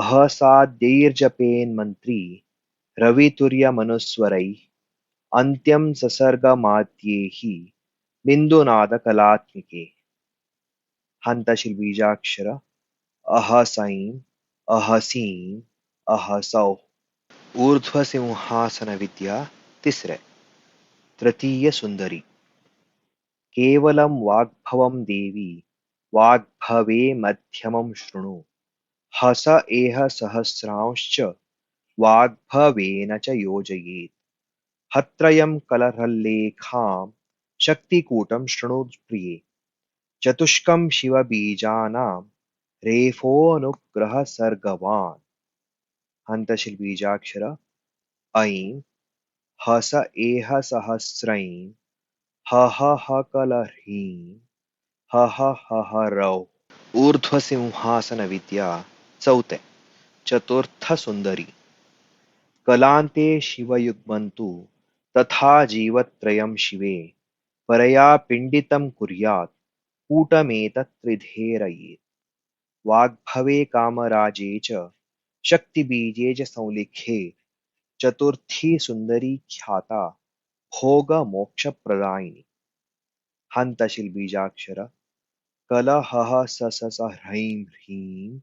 अहसाद्यैर्जपेन मंत्री रवितुर्य मनुस्वरैः अंत्यं ससर्गमाद्ये हि बिंदुनाद कलात्मिके. हंताशील बीजाक्षर अहसैं अहसीं अहसौ. ऊर्ध्व सिंहासन विद्या तिसरे तृतीय सुंदरी. केवलं वाग्भवं देवी वाग्भवे मध्यमं शृणु. हस एह सहस्रांश्च वाग्भवेन च योजयेत्. हत्रयं कलहल्लेखां शक्तिकूटं शृणु प्रिये. चतुष्कं शिवबीजानां रेफोऽनुग्रहसर्गवान्. हन्तशील बीजाक्षर ऐं हस एह सहस्रैं हकलह्रीं हरौ. ऊर्ध्व सिंहासन विद्या चौथे चतुर्थ सुंदरी. कलान्ते शिवयुग्मन्तु तथा जीवत्रयं शिवे. परया पिण्डितं कुर्यात् कूटमेतत् त्रिधेरयेत्. वाग्भवे कामराजे च शक्तिबीजे च संलिखे. चतुर्थी सुंदरी ख्याता भोगमोक्षप्रदायिनी. हन्तशील बीजाक्षर कलहः स ह्रीं ह्रीं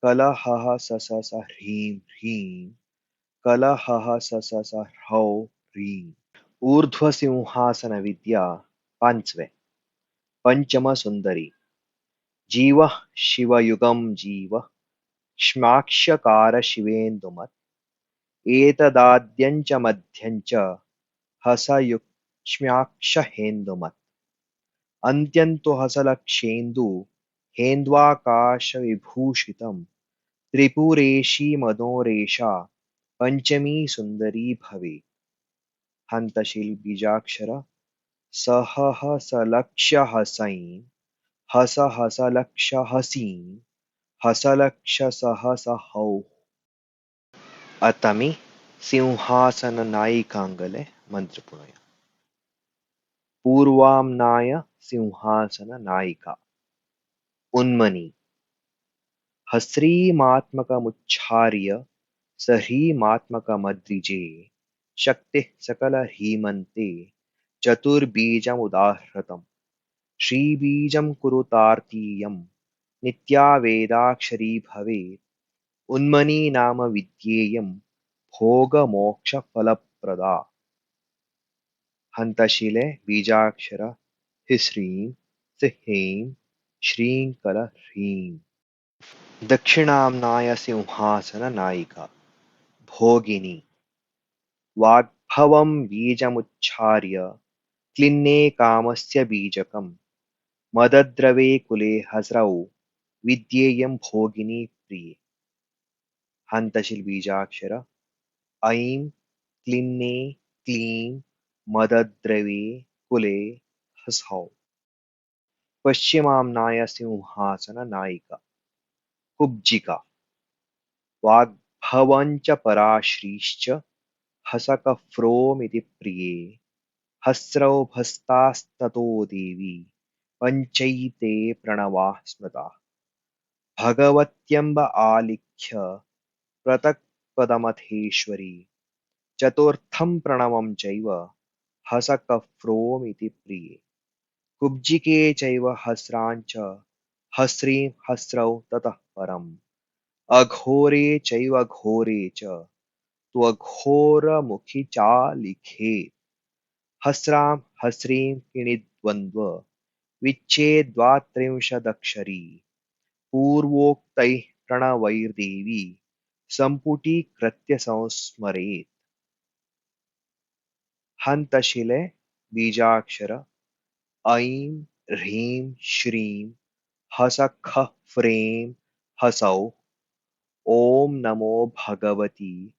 कलहः स ह्रीं ह्रीं कलहः स ह्रौ ह्रीं. ऊर्ध्व सिंहासन विद्या पांचवे पंचम सुंदरी. जीव शिवयुगं जीव क्ष्माक्षकार शिवेन्दुमत्. एतदाद्यञ्च मध्यञ्च हसयुक्ष्म्याक्षहेन्दुमत्. अन्त्यं तु हसलक्षेन्दु हेन्द्वाकाशविभूषितं. त्रिपुरेशी मनोरेषा पंचमी सुंदरी भवेत्. हन्तशील बीजाक्षर सहसलक्ष्यहसैं हसलक्ष्यहसीं हसलक्ष्यसहसहौ. अतमी सिंहासननायिकांगले मंत्रपुणय. पूर्वाम्नाय सिंहासन नायिका उन्मनी. हस्रीमात्मकमुच्चार्य सह्रीमात्मकमद्रिजे. शक्तिः सकलह्रीमन्ते चतुर्बीजमुदाहृतम्. श्रीबीजं कुरुतार्तीयं नित्या वेदाक्षरी भवेत्. उन्मनी नाम विद्येयं भोगमोक्षफलप्रदा. हन्तशीले बीजाक्षर ह्रीं सिंहीं श्रीं दक्षिणाम्नाय सिंहासन नायिका भोगिनी. वाग्भवं बीजमुच्चार्य क्लिन्ने कामस्य बीजकम्. मदद्रवे कुले हस्रौ विद्येयं भोगिनी प्रिये. हन्तशील बीजाक्षर ऐं क्लिन्ने क्लीं मदद्रवे कुले हसौ. पश्चिमाम्नाय सिंहासन नायिका कुब्जिका. वाग्भवञ्च पराश्रीश्च हसकफ्रोमिति प्रिये. हस्रौभस्तास्ततो देवी पञ्चैते प्रणवाः स्मृताः. भगवत्यम्ब आलिख्य पृथक्पदमथेश्वरी. चतुर्थं प्रणवं चैव हसकफ्रोमिति प्रिये. कुब्जिके चैव हस्राञ्च हस्रीं हस्रौ ततः परम्. अघोरे चैव घोरे च त्वघोरमुखी चालिखेत्. हस्रां हस्रीं किणिद्वन्द्व विच्छेद्द्वात्रिंशदक्षरी. पूर्वोक्तैः प्रणवैर्देवी सम्पुटीकृत्य संस्मरेत्. हन्तशिले बीजाक्षर ऐं ह्रीं श्रीं हसखफ्रें हसौ. ॐ नमो भगवति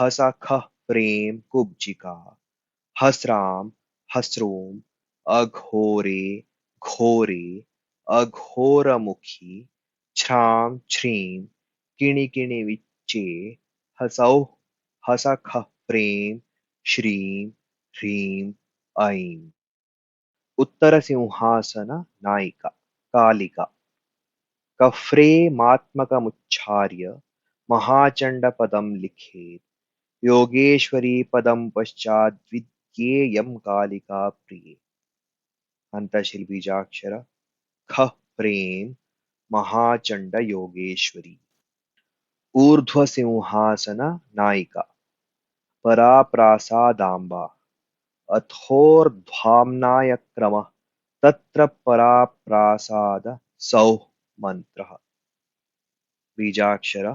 हसखफ्रें कुब्जिका. हस्रां हस्रूं अघोरे घोरे अघोरमुखी छ्रां छ्रीं किणि विच्चे हसौः हसखः प्रेम श्रीं ह्रीं ऐं उत्तरसिंहासन नायिका कालिका कफ्रेमात्मकमुच्चार्य महाचण्डपदं लिखेत् योगेश्वरी पदं पश्चात् विद्येयं कालिका प्रिये हन्तशिल्बीजाक्षर खः प्रेम महाचण्ड योगेश्वरी ऊर्ध्वसिंहासन नायिका पराप्रासादाम्बा अथोर्ध्वाम्नायक्रमः तत्र पराप्रासाद सौः मंत्रः बीजाक्षर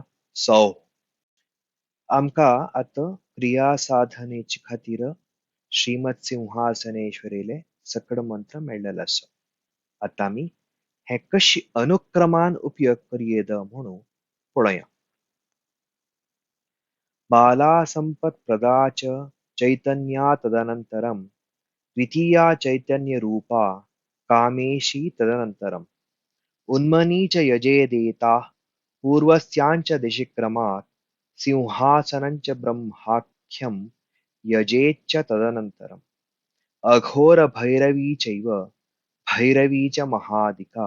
सौः आमका आता क्रियासाधनेची खातीर श्रीमत सिंहासनेश्वरीले सकड मंत्र मेळ्ळेलो आसा. आता आमी हे कशी अनुक्रमान उपयोग करयेद म्हणून पळोवया. बाला संपत्प्रदा च चैतन्या तदनन्तरं द्वितीया चैतन्यरूपा कामेशी तदनन्तरम् उन्मनी च यजेदेताः पूर्वस्याञ्च दिशिक्रमात् सिंहासनं च ब्रह्माख्यं यजेच्च तदनन्तरम् अघोरभैरवी चैव भैरवी च महादिका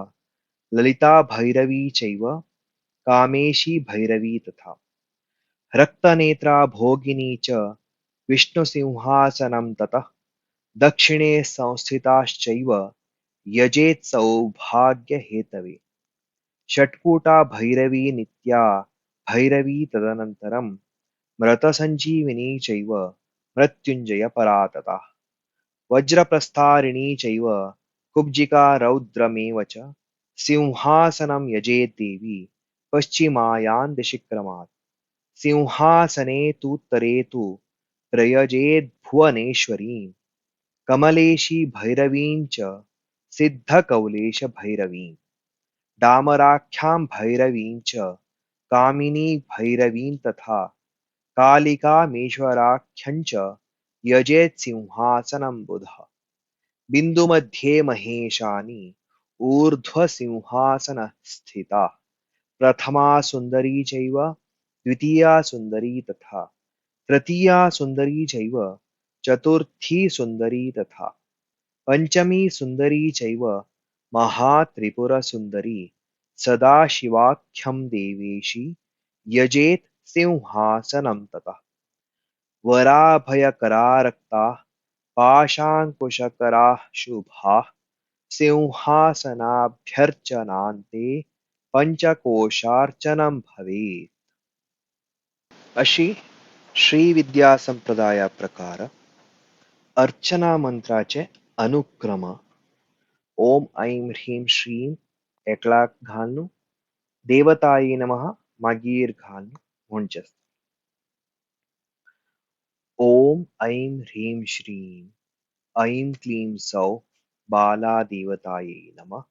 ललिता भैरवी चैव कामेशी भैरवी तथा रक्तनेत्रा भोगिनी च विष्णुसिंहासनं ततः दक्षिणे संस्थिताश्चैव यजेत् सौभाग्यहेतवे षट्कुटा भैरवी नित्या भैरवी तदनन्तरं मृतसञ्जीविनी चैव मृत्युञ्जय परा तथा वज्रप्रस्थारिणी चैव कुब्जिका रौद्रमेव च सिंहासनं यजेत् देवी पश्चिमायां दिशिक्रमात् सिंहासने तूत्तरे तु प्रयजेद्भुवनेश्वरीं कमलेशी भैरवीं च सिद्धकौलेशभैरवीं डामराख्यां भैरवीं च कामिनी भैरवीं तथा कालिकामेश्वराख्यं च यजेत् सिंहासनं बुधः बिन्दुमध्ये महेशानी ऊर्ध्वसिंहासनस्थिता प्रथमा सुन्दरी चैव द्वितीया सुन्दरी तथा तृतीया सुन्दरी चैव चतुर्थी सुन्दरी तथा पञ्चमी सुन्दरी चैव महात्रिपुरसुन्दरी सदाशिवाख्यं देवेशी यजेत् सिंहासनं ततः वराभयकरा रक्ताः पाशाङ्कुशकराः शुभाः सिंहासनाभ्यर्चनान्ते पंचकोशार्चनं भवेत्. अशी श्री विद्या संप्रदाया प्रकार अर्चना मंत्राचे अनुक्रम ओम ऐं ह्रीं श्रीं एकला घालून देवताये नमः मागीर घालून म्हणचें. ओम ऐं ह्रीं श्रीं ऐं क्लीं सौः बालादेवतायै नमः.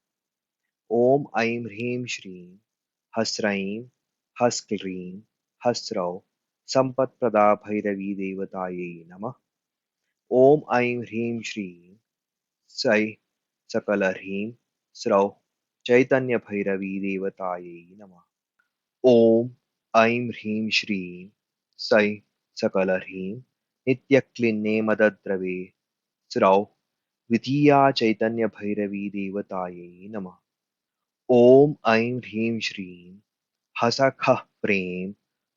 ओम ऐं ह्रीं श्रीं हस्रैं हस्क्लीं हस्रौं संपत्प्रदा भैरवी देवतायै नमः. ओम ऐं ह्रीं श्रीं सै सकलह्रीं स्रौः चैतन्यभैरवी देवतायै नमः. ओम ऐं ह्रीं श्रीं सै सकलह्रीं नित्यक्लिन्ने मदद्रवे स्रौः द्वितीया चैतन्यभैरवी देवतायै नमः. ओम ऐं ह्रीं श्रीं हसखः प्रेम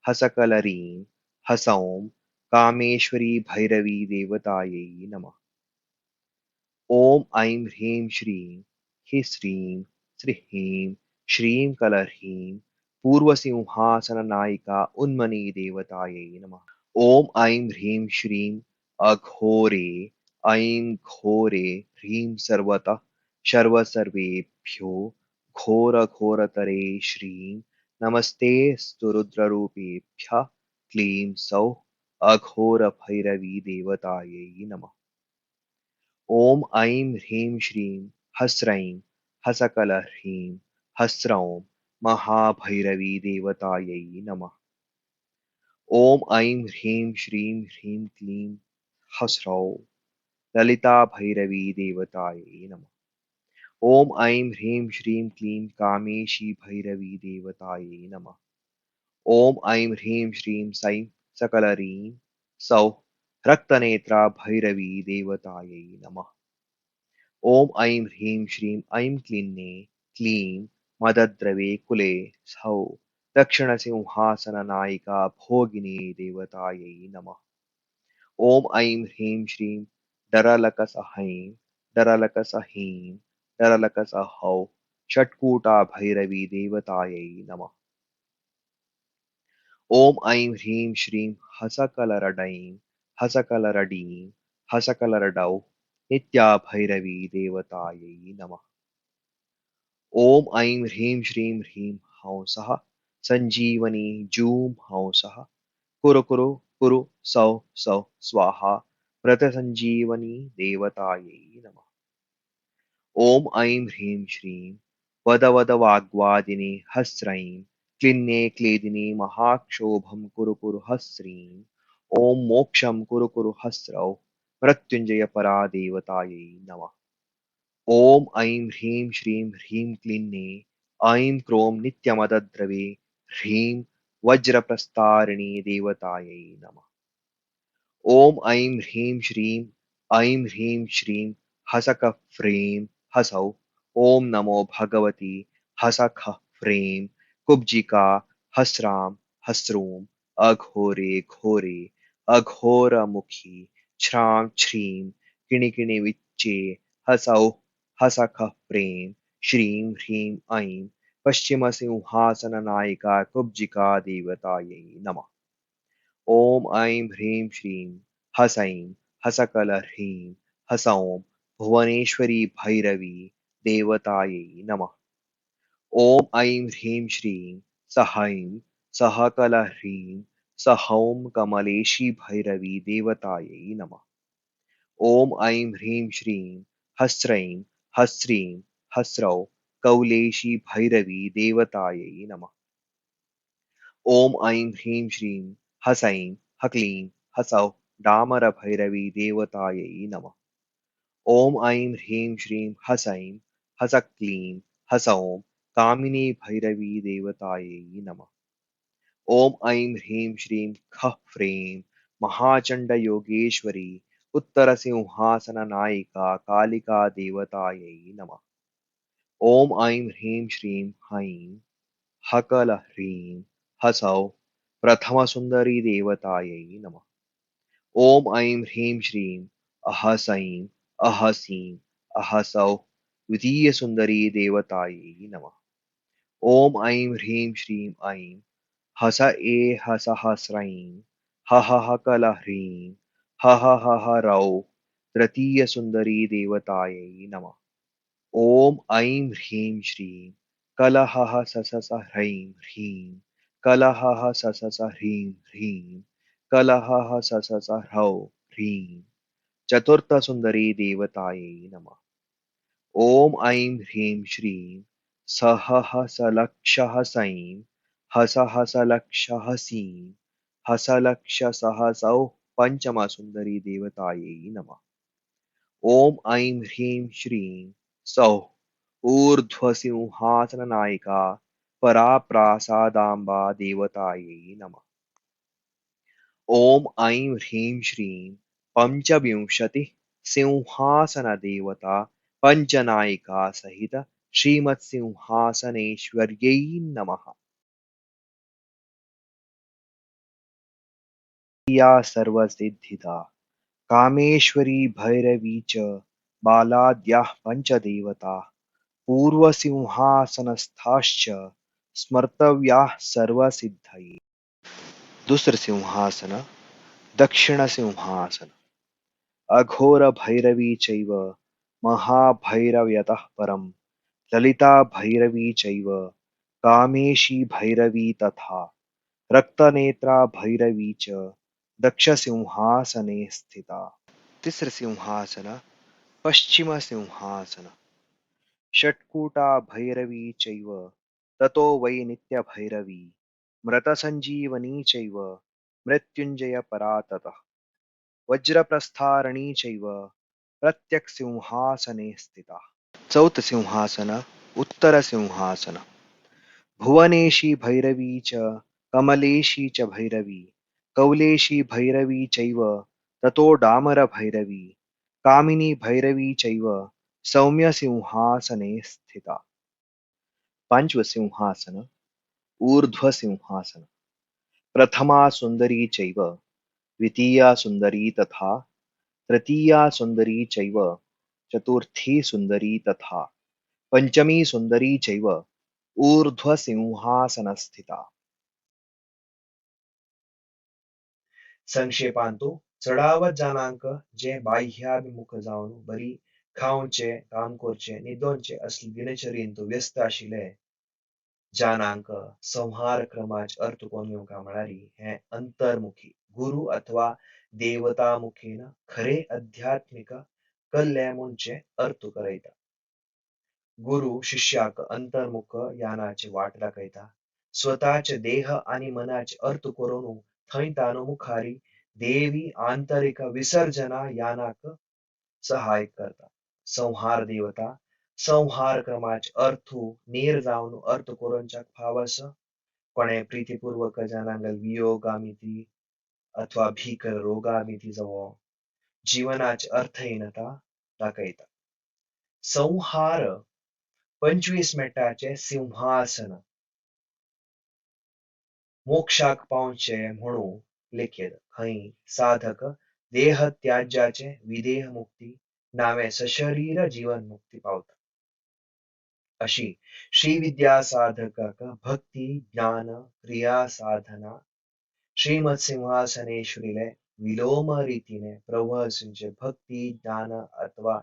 हसकलरीं हसौं कामेश्वरी भैरवी देवतायै नमः. ओम ऐं ह्रीं श्रीं ह्रीं श्रीं श्रीं कलह्रीं पूर्वसिंहासननायिका उन्मनी देवतायै नमः. ओम ऐं ह्रीं श्रीं अघोरे ऐं घोरे ह्रीं सर्वतः सर्वसर्वेभ्यो घोरघोरतरे श्रीं नमस्ते रुद्ररूपेभ्यः क्लीं सौः अघोरभैरवी देवतायै नमः. ओम ऐं ह्रीं श्रीं हस्रैं हसकलह्रीं हस्रौं महाभैरवी देवतायै नमः. ओम ऐं ह्रीं श्रीं ह्रीं क्लीं हस्रौं ललिता भैरवी देवतायै नमः. ओम ऐं ह्रीं श्रीं क्लीं कामेशी भैरवी देवतायै नमः. ॐ ऐं ह्रीं श्रीं सैं सकलह्रीं सौः रक्तनेत्रा भैरवी देवतायै नमः। ॐ ऐं ह्रीं श्रीं ऐं क्लीं मदद्रवे कुले सौः दक्षिणसिंहासननायिका भोगिनी देवतायै नमः। ॐ ऐं ह्रीं श्रीं डरलकसहैं डरलकसहीं डरलकसहौः षट्कूटा भैरवी देवतायै नमः। ॐ ऐं ह्रीं श्रीं हसकलरडैं हसकलरडीं हसकलरडौ नित्या भैरवी देवतायै नमः। ॐ ऐं ह्रीं श्रीं ह्रीं हंसः सञ्जीवनी जूं हंसः कुरु कुरु कुरु सौः सौः स्वाहा व्रतसञ्जीवनी देवतायै नमः। ॐ ऐं ह्रीं श्रीं वद वद वाग्वादिनी हस्रैं क्लिन्ने क्लेदिनी महाक्षोभं कुरु कुरु हस्रीं ॐ मोक्षं कुरु कुरु हस्रौ मृत्युञ्जयपरा देवतायै नमः। ॐ ऐं ह्रीं श्रीं ह्रीं क्लीन्ने ऐं क्रों नित्यमदद्रवे ह्रीं वज्रप्रस्तारिणी देवतायै नमः। ॐ ऐं ह्रीं श्रीं ऐं ह्रीं श्रीं हसकफ्रें हसौः ॐ नमो भगवति हसखफ्रें कुब्जिका हस्रां हस्रूं अघोरे घोरे अघोरमुखी छ्रां छ्रीं किणिकिणिविच्चे हसौः हसखफ्रें श्रीं ह्रीं ऐं पश्चिमसिंहासननायिका कुब्जिका देवतायै नमः। ॐ ऐं ह्रीं श्रीं हसैं हसकलह्रीं हसौं भुवनेश्वरी भैरवी देवतायै नमः। ॐ ऐं ह्रीं श्रीं सहीं सहकलह्रीं सहौं कमलेशी भैरवी देवतायै नमः। ॐ ऐं ह्रीं श्रीं हस्रैं हस्रीं हस्रौ कौलेशी भैरवी देवतायै नमः। ॐ ऐं ह्रीं श्रीं हसैं हक्लीं हसौः डामरभैरवी देवतायै नमः। ॐ ऐं ह्रीं श्रीं हसैं हसक्लीं हसौं कामिनी भैरवी देवतायै नमः। ॐ ऐं ह्रीं श्रीं खः फ्रें महाचण्डयोगेश्वरी उत्तरसिंहासननायिका कालिका देवतायै नमः। ॐ ऐं ह्रीं श्रीं हैं हकलह्रीं हसौः प्रथमसुन्दरी देवतायै नमः। ॐ ऐं ह्रीं श्रीं अहसैं अहसीं अहसौः द्वितीयसुन्दरी देवतायै नमः। ॐ ऐं ह्रीं श्रीं ऐं हस एहसहस्रैं हहहकलह्रीं हहहहरौ तृतीयसुन्दरी देवतायै नमः। ॐ ऐं ह्रीं श्रीं कलहसससह्रैं ह्रीं कलहसससह्रीं ह्रीं कलहसससह्रौ ह्रीं चतुर्थसुन्दरी देवतायै नमः। ॐ ऐं ह्रीं श्रीं सहहसलक्षहसैं हसहसलक्षहसीं हसलक्षसहसौः पञ्चमसुन्दरी देवतायै नमः। ॐ ऐं ह्रीं श्रीं सौः ऊर्ध्वसिंहासननायिका पराप्रासादाम्बा देवतायै नमः। ॐ ऐं ह्रीं श्रीं पञ्चविंशतिः सिंहासनदेवता पञ्चनायिका सहित श्रीमत्सिंहासनेश्वर्यै नमः। या सर्वसिद्धिदा कामेश्वरी भैरवी च बालाद्याः पञ्चदेवता पूर्वसिंहासनस्थाश्च स्मर्तव्याः सर्वसिद्धये। दुस्रसिंहासन दक्षिणसिंहासन अघोरभैरवी चैव महाभैरव्यतः परं ललिताभैरवी चैव कामेशी भैरवी तथा रक्तनेत्रा भैरवी च दक्षसिंहासने स्थिता। तिस्रसिंहासन पश्चिमसिंहासन षट्कूटा भैरवी चैव ततो वै नित्यभैरवी मृतसञ्जीवनी चैव मृत्युञ्जयपरा ततः वज्रप्रस्थारिणी चैव प्रत्यक्सिंहासने स्थिता। चौथसिंहासन उत्तरसिंहासन भुवनेशी भैरवी च कमलेशी च भैरवी कौलेशी भैरवी चैव ततो डामर भैरवी कामिनी भैरवी चैव सौम्य सिंहासने स्थिता. पंचवसिंहासन ऊर्ध्वसिंहासन प्रथमा सुंदरी चैव द्वितीया सुंदरी तथा तृतीया सुंदरी चैव चतुर्थी सुंदरी तथा पंचमी सुंदरी चैव ऊर्ध्वसिंहासनस्थिता. संक्षेपांतो चढावत जाणांक जे बाह्याभिमुख जावन बरी खावचे काम करचे निदोनचे असली दिनचर्येंत व्यस्त आशिले जानांक संहार क्रमाचे अर्थ कोण येवंका म्हळ्यारी हे अंतर्मुखी गुरु अथवा देवतामुखेन खरे आध्यात्मिक कल्ले मुंचे अर्थ करयता. गुरु शिष्याक अंतर्मुख यानाचे वाट दाखयता. स्वतःचे देह आणि मनाचे अर्थ करून थंय तानो मुखारी देवी आंतरिक विसर्जना यानाक सहाय करता. संहार देवता संहार क्रमाचे अर्थ नीर जावन अर्थ करूनच्या फावस कोणे प्रीतीपूर्वक जनांगल वियोगामिती अथवा भीकर रोगामिती जावो जीवनाचे अर्थहीनता दाखयता. संहार 25 मिनिटाचे सिंहासन मोक्षाक पावचे म्हणून लेखेल खंय साधक देहत्याज्याचे विदेह मुक्ती नावे सशरीर जीवन मुक्ती पावता. अशी श्रीविद्या साधकाक भक्ती ज्ञान क्रिया साधना श्रीमत सिंहासनेश्वरीले विलोम रीतीने प्रवहसिंचे भक्ती ज्ञान अथवा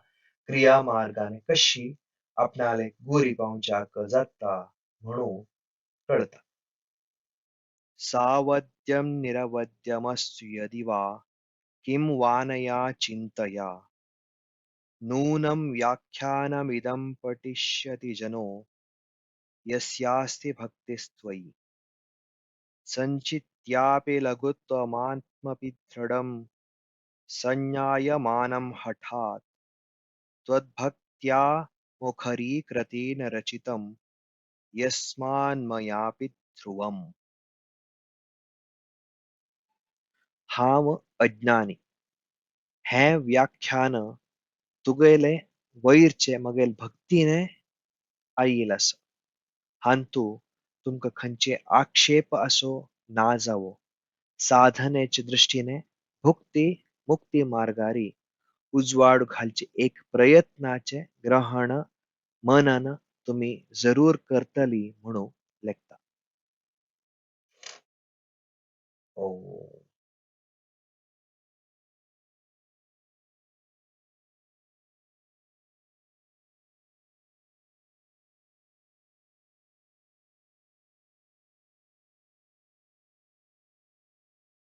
क्रिया मार्गाने कशी आपणाले गोरी पावच्याक जाता म्हणून कळता. सावध्यं निरवध्यमस्तु यदि वा किं वानया चिन्तया नूनं व्याख्यानमिदं पठिष्यति जनो यस्यास्ति भक्तिस्त्वयि सञ्चित्यापि लघुत्वमात्मपि दृढं संज्ञायमानं हठात् त्वद्भक्त्या मुखरीकृतेन रचितं यस्मान्मयापि ध्रुवम्. हाव अज्ञानी हे व्याख्यान तुगेले वैरचे मगेल भक्तीने आईल असं हांतू तुमका खंचे आक्षेप असो ना जावो साधनेच्या दृष्टीने भुक्ती मुक्ती मार्गारी उजवाड घालचे एक प्रयत्नाचे ग्रहण मनन तुम्ही जरूर करतली म्हणून लेखता.